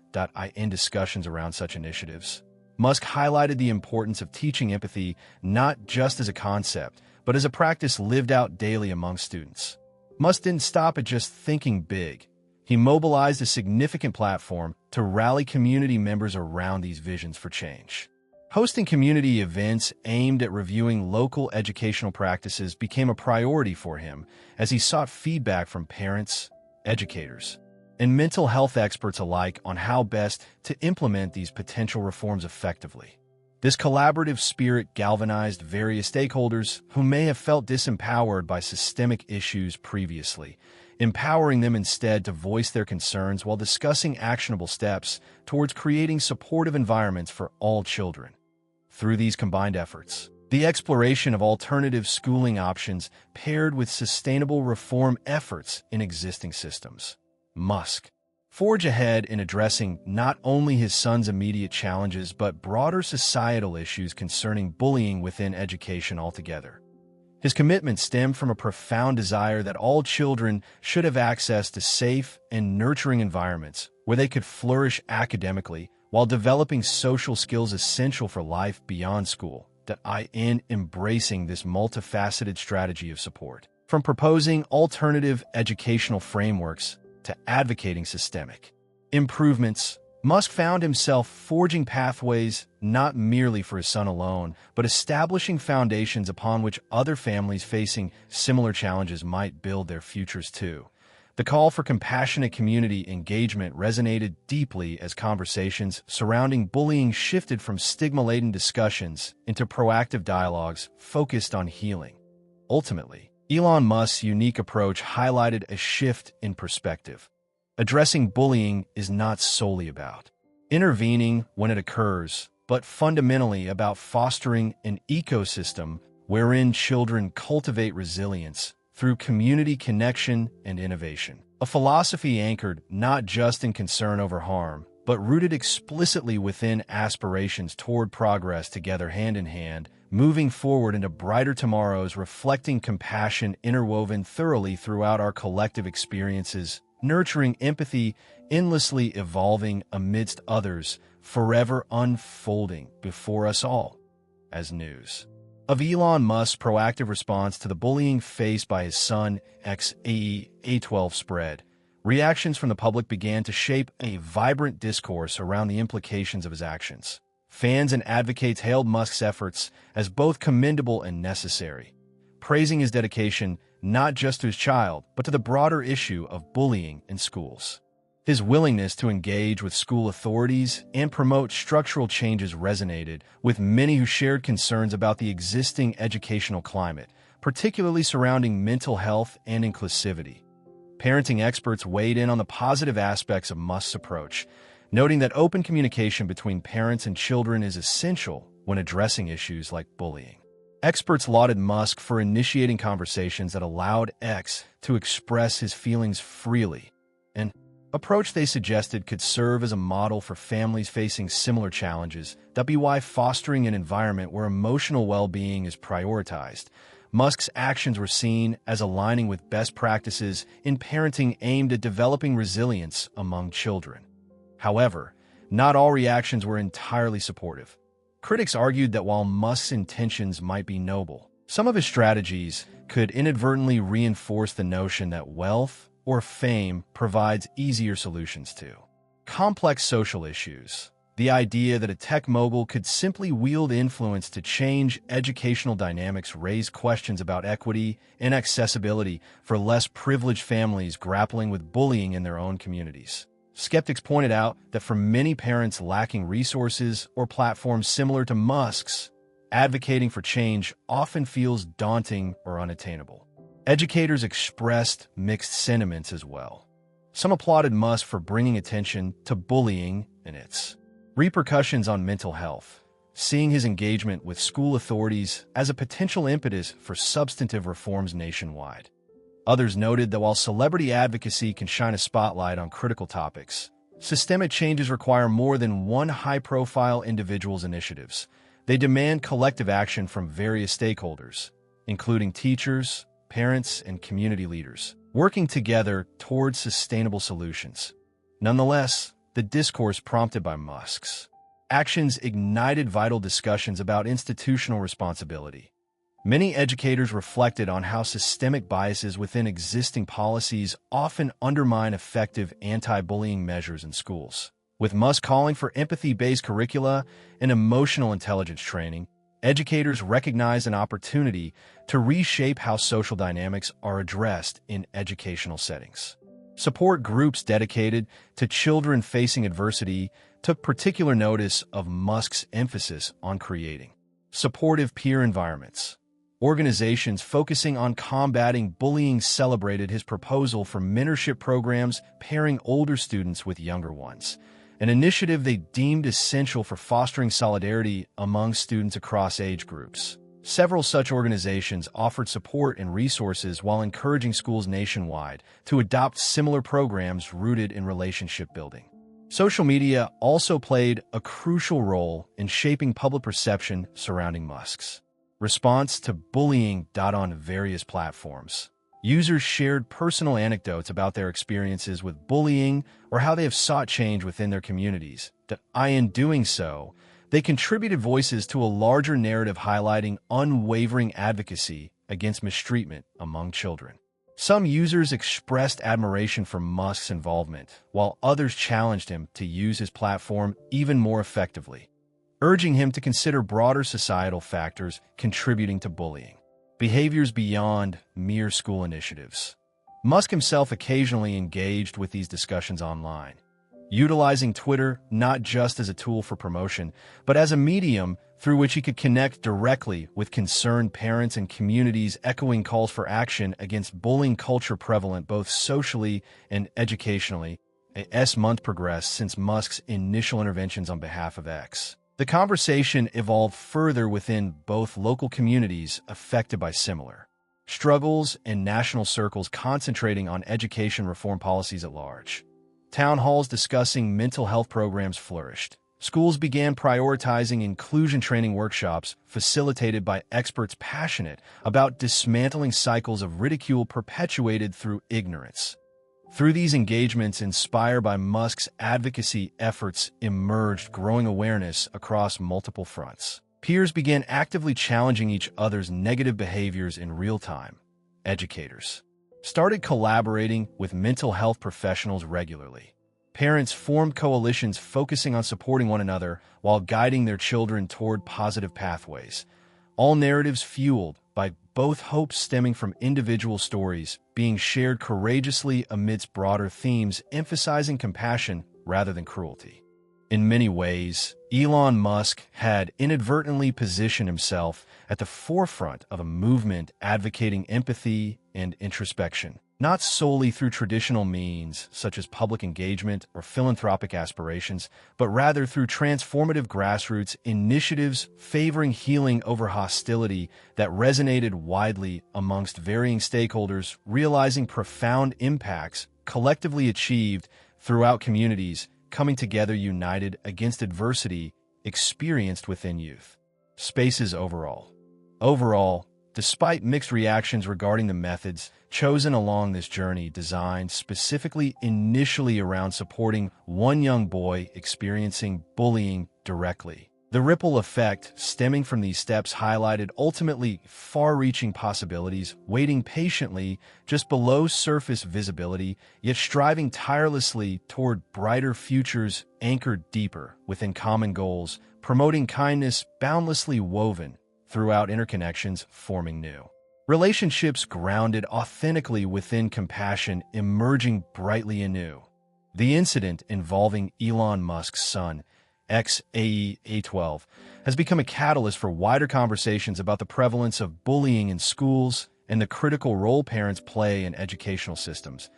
In discussions around such initiatives, Musk highlighted the importance of teaching empathy not just as a concept, but as a practice lived out daily among students. Musk didn't stop at just thinking big. He mobilized a significant platform to rally community members around these visions for change. Hosting community events aimed at reviewing local educational practices became a priority for him as he sought feedback from parents, educators, and mental health experts alike on how best to implement these potential reforms effectively. This collaborative spirit galvanized various stakeholders who may have felt disempowered by systemic issues previously, empowering them instead to voice their concerns while discussing actionable steps towards creating supportive environments for all children. Through these combined efforts, the exploration of alternative schooling options paired with sustainable reform efforts in existing systems, Musk forged ahead in addressing not only his son's immediate challenges but broader societal issues concerning bullying within education altogether. His commitment stemmed from a profound desire that all children should have access to safe and nurturing environments where they could flourish academically while developing social skills essential for life beyond school. In embracing this multifaceted strategy of support, from proposing alternative educational frameworks to advocating systemic improvements, Musk found himself forging pathways not merely for his son alone, but establishing foundations upon which other families facing similar challenges might build their futures too. The call for compassionate community engagement resonated deeply as conversations surrounding bullying shifted from stigma-laden discussions into proactive dialogues focused on healing. Ultimately, Elon Musk's unique approach highlighted a shift in perspective. Addressing bullying is not solely about intervening when it occurs, but fundamentally about fostering an ecosystem wherein children cultivate resilience through community connection and innovation. A philosophy anchored not just in concern over harm, but rooted explicitly within aspirations toward progress together hand in hand, moving forward into brighter tomorrows, reflecting compassion interwoven thoroughly throughout our collective experiences, nurturing empathy, endlessly evolving amidst others, forever unfolding before us all. As news of Elon Musk's proactive response to the bullying faced by his son, A12 spread, reactions from the public began to shape a vibrant discourse around the implications of his actions. Fans and advocates hailed Musk's efforts as both commendable and necessary, praising his dedication not just to his child, but to the broader issue of bullying in schools. His willingness to engage with school authorities and promote structural changes resonated with many who shared concerns about the existing educational climate, particularly surrounding mental health and inclusivity. Parenting experts weighed in on the positive aspects of Musk's approach, noting that open communication between parents and children is essential when addressing issues like bullying. Experts lauded Musk for initiating conversations that allowed X to express his feelings freely, an approach they suggested could serve as a model for families facing similar challenges. Fostering an environment where emotional well-being is prioritized, Musk's actions were seen as aligning with best practices in parenting aimed at developing resilience among children. However, not all reactions were entirely supportive. Critics argued that while Musk's intentions might be noble, some of his strategies could inadvertently reinforce the notion that wealth or fame provides easier solutions to complex social issues. The idea that a tech mogul could simply wield influence to change educational dynamics raised questions about equity and accessibility for less privileged families grappling with bullying in their own communities. Skeptics pointed out that for many parents lacking resources or platforms similar to Musk's, advocating for change often feels daunting or unattainable. Educators expressed mixed sentiments as well. Some applauded Musk for bringing attention to bullying and its repercussions on mental health, seeing his engagement with school authorities as a potential impetus for substantive reforms nationwide. Others noted that while celebrity advocacy can shine a spotlight on critical topics, systemic changes require more than one high-profile individual's initiatives. They demand collective action from various stakeholders, including teachers, parents, and community leaders, working together towards sustainable solutions. Nonetheless, the discourse prompted by Musk's actions ignited vital discussions about institutional responsibility. Many educators reflected on how systemic biases within existing policies often undermine effective anti-bullying measures in schools. With Musk calling for empathy-based curricula and emotional intelligence training, educators recognize an opportunity to reshape how social dynamics are addressed in educational settings. Support groups dedicated to children facing adversity took particular notice of Musk's emphasis on creating supportive peer environments. Organizations focusing on combating bullying celebrated his proposal for mentorship programs pairing older students with younger ones, an initiative they deemed essential for fostering solidarity among students across age groups. Several such organizations offered support and resources while encouraging schools nationwide to adopt similar programs rooted in relationship building. Social media also played a crucial role in shaping public perception surrounding Musk's response to bullying. On various platforms, users shared personal anecdotes about their experiences with bullying or how they have sought change within their communities. In doing so, they contributed voices to a larger narrative highlighting unwavering advocacy against mistreatment among children. Some users expressed admiration for Musk's involvement, while others challenged him to use his platform even more effectively, urging him to consider broader societal factors contributing to bullying behaviors beyond mere school initiatives. Musk himself occasionally engaged with these discussions online, utilizing Twitter not just as a tool for promotion, but as a medium through which he could connect directly with concerned parents and communities, echoing calls for action against bullying culture prevalent both socially and educationally. As months progressed since Musk's initial interventions on behalf of X, the conversation evolved further within both local communities affected by similar struggles and national circles concentrating on education reform policies at large. Town halls discussing mental health programs flourished. Schools began prioritizing inclusion training workshops facilitated by experts passionate about dismantling cycles of ridicule perpetuated through ignorance. Through these engagements inspired by Musk's advocacy efforts emerged growing awareness across multiple fronts. Peers began actively challenging each other's negative behaviors in real time. Educators started collaborating with mental health professionals regularly. Parents formed coalitions focusing on supporting one another while guiding their children toward positive pathways. All narratives fueled by both hopes stemming from individual stories being shared courageously amidst broader themes emphasizing compassion rather than cruelty. In many ways, Elon Musk had inadvertently positioned himself at the forefront of a movement advocating empathy and introspection, not solely through traditional means such as public engagement or philanthropic aspirations, but rather through transformative grassroots initiatives favoring healing over hostility that resonated widely amongst varying stakeholders, realizing profound impacts collectively achieved throughout communities coming together united against adversity experienced within youth spaces overall. Despite mixed reactions regarding the methods chosen along this journey designed specifically initially around supporting one young boy experiencing bullying directly, the ripple effect stemming from these steps highlighted ultimately far-reaching possibilities, waiting patiently just below surface visibility, yet striving tirelessly toward brighter futures anchored deeper within common goals, promoting kindness boundlessly woven throughout interconnections, forming new relationships grounded authentically within compassion, emerging brightly anew. The incident involving Elon Musk's son, XAE-A12, has become a catalyst for wider conversations about the prevalence of bullying in schools and the critical role parents play in educational systems.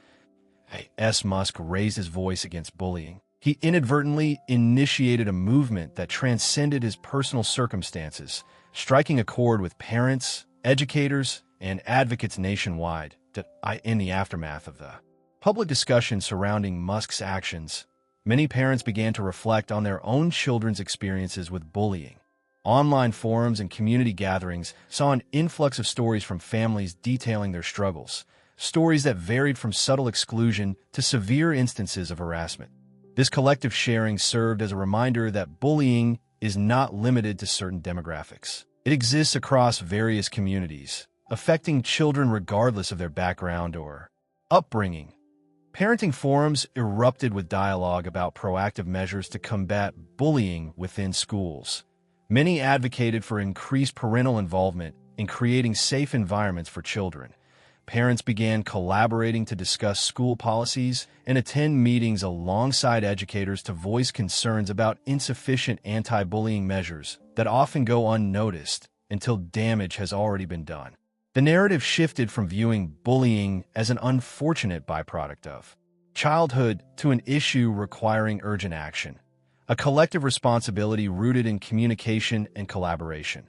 Musk raised his voice against bullying. He inadvertently initiated a movement that transcended his personal circumstances, striking a chord with parents, educators, and advocates nationwide. In the aftermath of the public discussion surrounding Musk's actions, many parents began to reflect on their own children's experiences with bullying. Online forums and community gatherings saw an influx of stories from families detailing their struggles, stories that varied from subtle exclusion to severe instances of harassment. This collective sharing served as a reminder that bullying is not limited to certain demographics. It exists across various communities, affecting children regardless of their background or upbringing. Parenting forums erupted with dialogue about proactive measures to combat bullying within schools. Many advocated for increased parental involvement in creating safe environments for children. Parents began collaborating to discuss school policies and attend meetings alongside educators to voice concerns about insufficient anti-bullying measures that often go unnoticed until damage has already been done. The narrative shifted from viewing bullying as an unfortunate byproduct of childhood to an issue requiring urgent action, a collective responsibility rooted in communication and collaboration.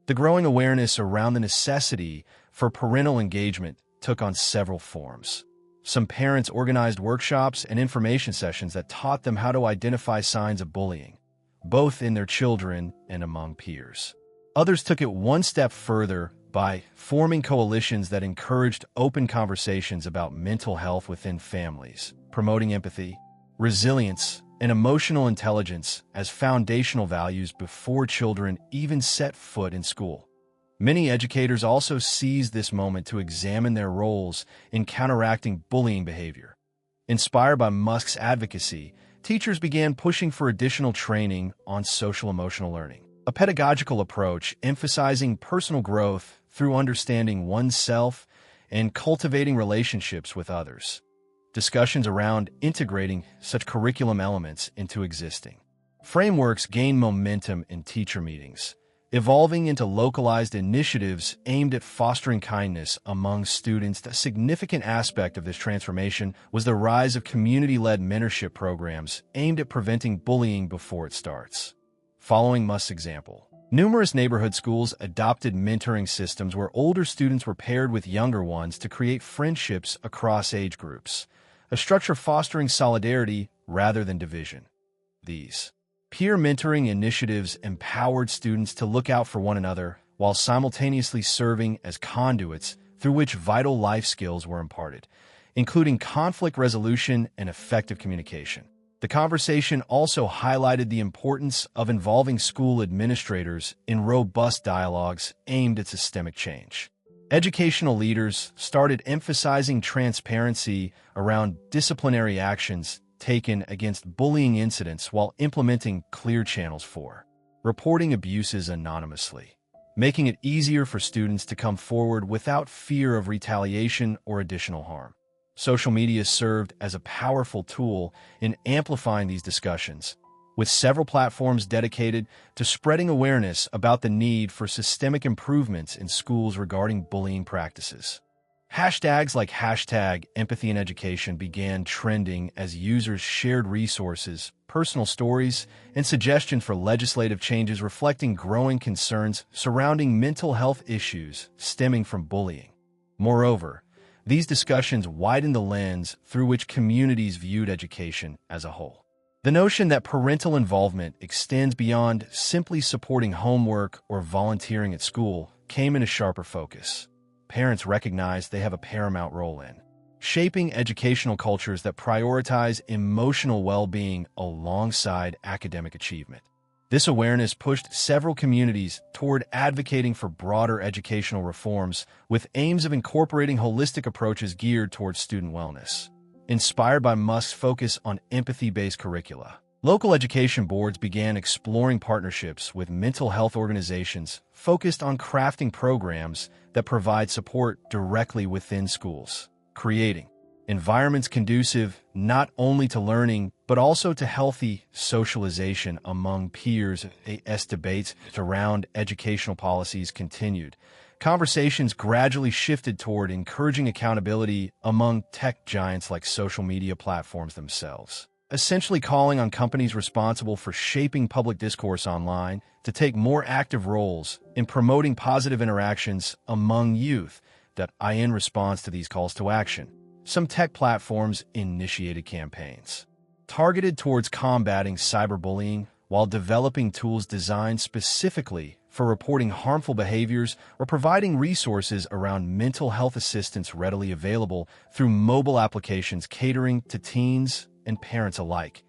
The growing awareness around the necessity for parental engagement took on several forms. Some parents organized workshops and information sessions that taught them how to identify signs of bullying, both in their children and among peers. Others took it one step further by forming coalitions that encouraged open conversations about mental health within families, promoting empathy, resilience, and emotional intelligence as foundational values before children even set foot in school. Many educators also seized this moment to examine their roles in counteracting bullying behavior. Inspired by Musk's advocacy, teachers began pushing for additional training on social-emotional learning, a pedagogical approach emphasizing personal growth through understanding oneself and cultivating relationships with others. Discussions around integrating such curriculum elements into existing frameworks gained momentum in teacher meetings, evolving into localized initiatives aimed at fostering kindness among students. A significant aspect of this transformation was the rise of community-led mentorship programs aimed at preventing bullying before it starts. Following Musk's example, numerous neighborhood schools adopted mentoring systems where older students were paired with younger ones to create friendships across age groups, a structure fostering solidarity rather than division. These peer mentoring initiatives empowered students to look out for one another while simultaneously serving as conduits through which vital life skills were imparted, including conflict resolution and effective communication. The conversation also highlighted the importance of involving school administrators in robust dialogues aimed at systemic change. Educational leaders started emphasizing transparency around disciplinary actions taken against bullying incidents while implementing clear channels for reporting abuses anonymously, making it easier for students to come forward without fear of retaliation or additional harm. Social media served as a powerful tool in amplifying these discussions, with several platforms dedicated to spreading awareness about the need for systemic improvements in schools regarding bullying practices. Hashtags like #EmpathyInEducation began trending as users shared resources, personal stories, and suggestions for legislative changes reflecting growing concerns surrounding mental health issues stemming from bullying. Moreover, these discussions widened the lens through which communities viewed education as a whole. The notion that parental involvement extends beyond simply supporting homework or volunteering at school came into sharper focus. Parents recognize they have a paramount role in shaping educational cultures that prioritize emotional well-being alongside academic achievement. This awareness pushed several communities toward advocating for broader educational reforms with aims of incorporating holistic approaches geared towards student wellness. Inspired by Musk's focus on empathy-based curricula, local education boards began exploring partnerships with mental health organizations focused on crafting programs that provide support directly within schools, creating environments conducive not only to learning but also to healthy socialization among peers. As debates around educational policies continued, conversations gradually shifted toward encouraging accountability among tech giants like social media platforms themselves, essentially calling on companies responsible for shaping public discourse online to take more active roles in promoting positive interactions among youth. In response to these calls to action, some tech platforms initiated campaigns targeted towards combating cyberbullying while developing tools designed specifically for reporting harmful behaviors or providing resources around mental health assistance readily available through mobile applications catering to teens and parents alike.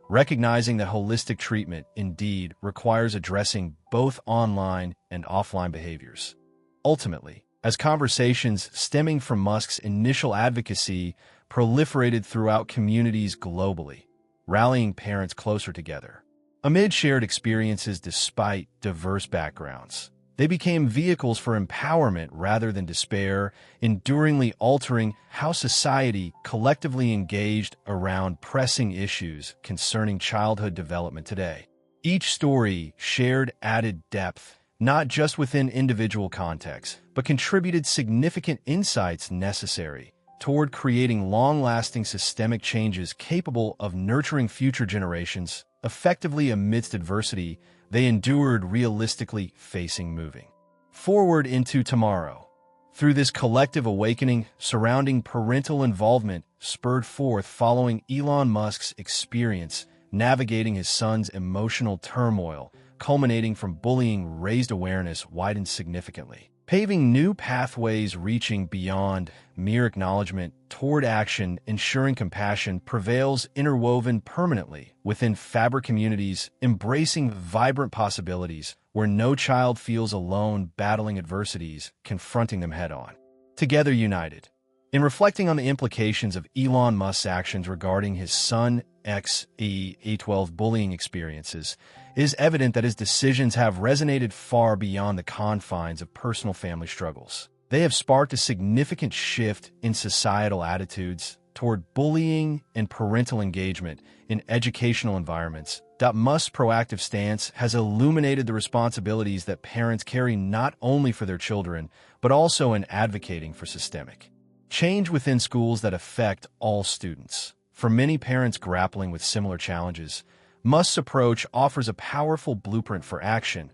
recognizing that holistic treatment indeed requires addressing both online and offline behaviors. Ultimately, as conversations stemming from Musk's initial advocacy proliferated throughout communities globally, rallying parents closer together. Amid shared experiences despite diverse backgrounds, they became vehicles for empowerment rather than despair, enduringly altering how society collectively engaged around pressing issues concerning childhood development today. Each story shared added depth, not just within individual contexts, but contributed significant insights necessary toward creating long-lasting systemic changes capable of nurturing future generations effectively amidst adversity they endured, realistically facing moving forward into tomorrow. Through this collective awakening surrounding parental involvement spurred forth following Elon Musk's experience navigating his son's emotional turmoil, culminating from bullying, raised awareness widened significantly, paving new pathways reaching beyond mere acknowledgement toward action, ensuring compassion prevails interwoven permanently within fabric communities, embracing vibrant possibilities where no child feels alone battling adversities, confronting them head-on. Together united. In reflecting on the implications of Elon Musk's actions regarding his son XE12 bullying experiences, it is evident that his decisions have resonated far beyond the confines of personal family struggles. They have sparked a significant shift in societal attitudes toward bullying and parental engagement in educational environments. Musk's proactive stance has illuminated the responsibilities that parents carry not only for their children, but also in advocating for systemic change within schools that affect all students. For many parents grappling with similar challenges, Musk's approach offers a powerful blueprint for action.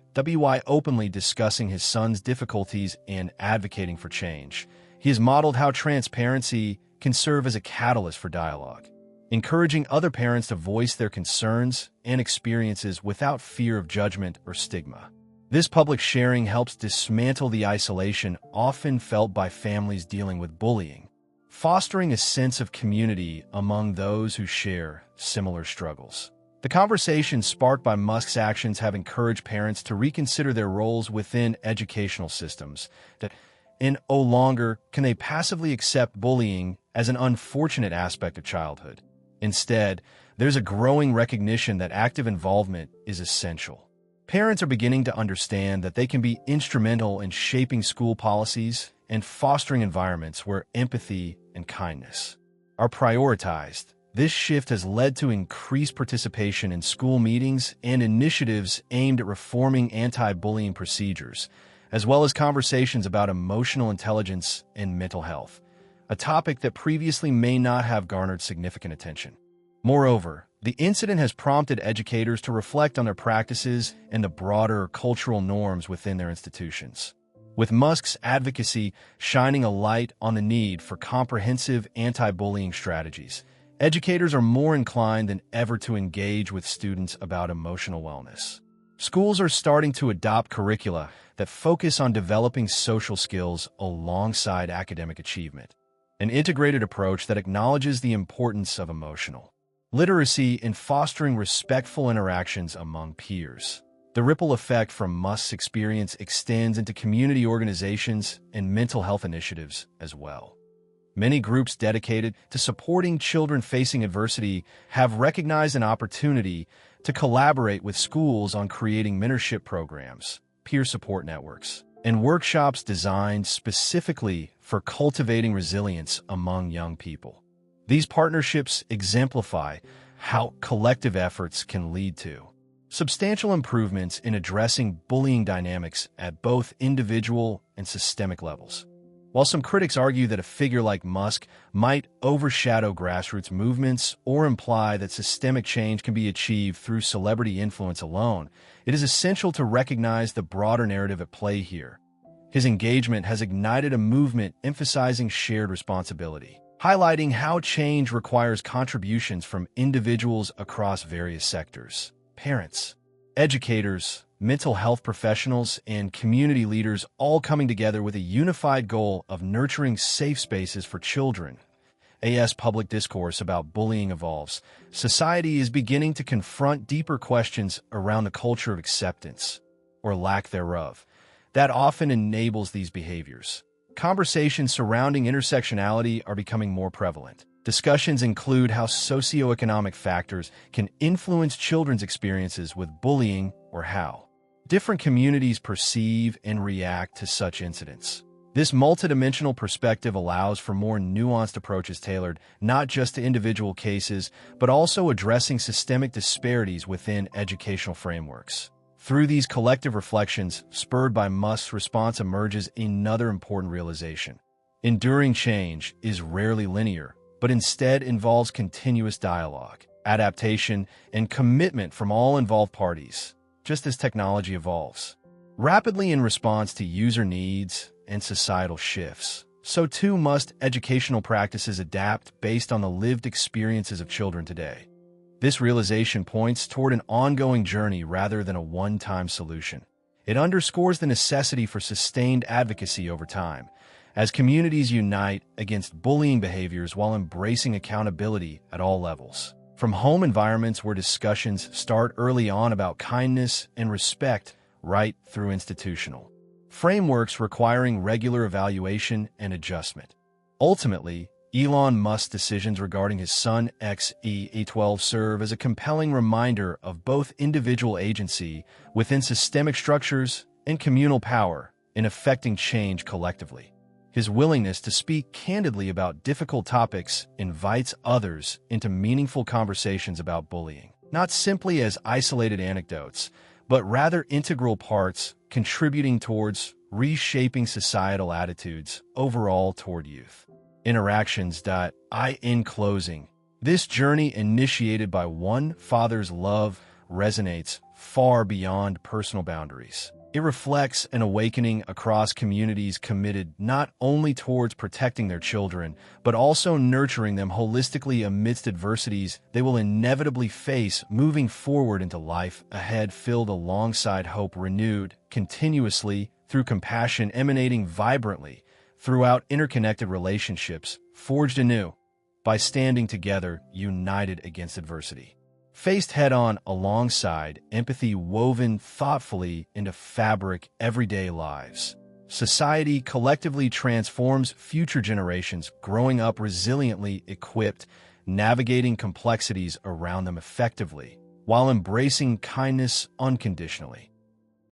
Openly discussing his son's difficulties and advocating for change, he has modeled how transparency can serve as a catalyst for dialogue, encouraging other parents to voice their concerns and experiences without fear of judgment or stigma. This public sharing helps dismantle the isolation often felt by families dealing with bullying, fostering a sense of community among those who share similar struggles. The conversations sparked by Musk's actions have encouraged parents to reconsider their roles within educational systems. No longer can they passively accept bullying as an unfortunate aspect of childhood. Instead, there's a growing recognition that active involvement is essential. Parents are beginning to understand that they can be instrumental in shaping school policies and fostering environments where empathy and kindness are prioritized. This shift has led to increased participation in school meetings and initiatives aimed at reforming anti-bullying procedures, as well as conversations about emotional intelligence and mental health, a topic that previously may not have garnered significant attention. Moreover, the incident has prompted educators to reflect on their practices and the broader cultural norms within their institutions, with Musk's advocacy shining a light on the need for comprehensive anti-bullying strategies. Educators are more inclined than ever to engage with students about emotional wellness. Schools are starting to adopt curricula that focus on developing social skills alongside academic achievement, an integrated approach that acknowledges the importance of emotional literacy in fostering respectful interactions among peers. The ripple effect from Musk's experience extends into community organizations and mental health initiatives as well. Many groups dedicated to supporting children facing adversity have recognized an opportunity to collaborate with schools on creating mentorship programs, peer support networks, and workshops designed specifically for cultivating resilience among young people. These partnerships exemplify how collective efforts can lead to substantial improvements in addressing bullying dynamics at both individual and systemic levels. While some critics argue that a figure like Musk might overshadow grassroots movements or imply that systemic change can be achieved through celebrity influence alone, it is essential to recognize the broader narrative at play here. His engagement has ignited a movement emphasizing shared responsibility, highlighting how change requires contributions from individuals across various sectors. Parents, educators, mental health professionals, and community leaders all coming together with a unified goal of nurturing safe spaces for children As public discourse about bullying evolves, society is beginning to confront deeper questions around the culture of acceptance, or lack thereof, that often enables these behaviors. Conversations surrounding intersectionality are becoming more prevalent. Discussions include how socioeconomic factors can influence children's experiences with bullying or how different communities perceive and react to such incidents. This multidimensional perspective allows for more nuanced approaches tailored not just to individual cases, but also addressing systemic disparities within educational frameworks. Through these collective reflections, spurred by Musk's response, emerges another important realization. Enduring change is rarely linear, but instead involves continuous dialogue, adaptation, and commitment from all involved parties, just as technology evolves rapidly in response to user needs and societal shifts. So too must educational practices adapt based on the lived experiences of children today. This realization points toward an ongoing journey rather than a one-time solution. It underscores the necessity for sustained advocacy over time, as communities unite against bullying behaviors while embracing accountability at all levels. From home environments where discussions start early on about kindness and respect, right through institutional frameworks requiring regular evaluation and adjustment. Ultimately, Elon Musk's decisions regarding his son XE12 serve as a compelling reminder of both individual agency within systemic structures and communal power in affecting change collectively. His willingness to speak candidly about difficult topics invites others into meaningful conversations about bullying, not simply as isolated anecdotes, but rather integral parts contributing towards reshaping societal attitudes overall toward youth. Interactions. In closing, this journey initiated by one father's love resonates far beyond personal boundaries. It reflects an awakening across communities committed not only towards protecting their children, but also nurturing them holistically amidst adversities they will inevitably face moving forward into life ahead, filled alongside hope, renewed continuously through compassion, emanating vibrantly throughout interconnected relationships, forged anew by standing together, united against adversity. Faced head-on alongside empathy woven thoughtfully into fabric everyday lives. Society collectively transforms future generations, growing up resiliently equipped, navigating complexities around them effectively, while embracing kindness unconditionally.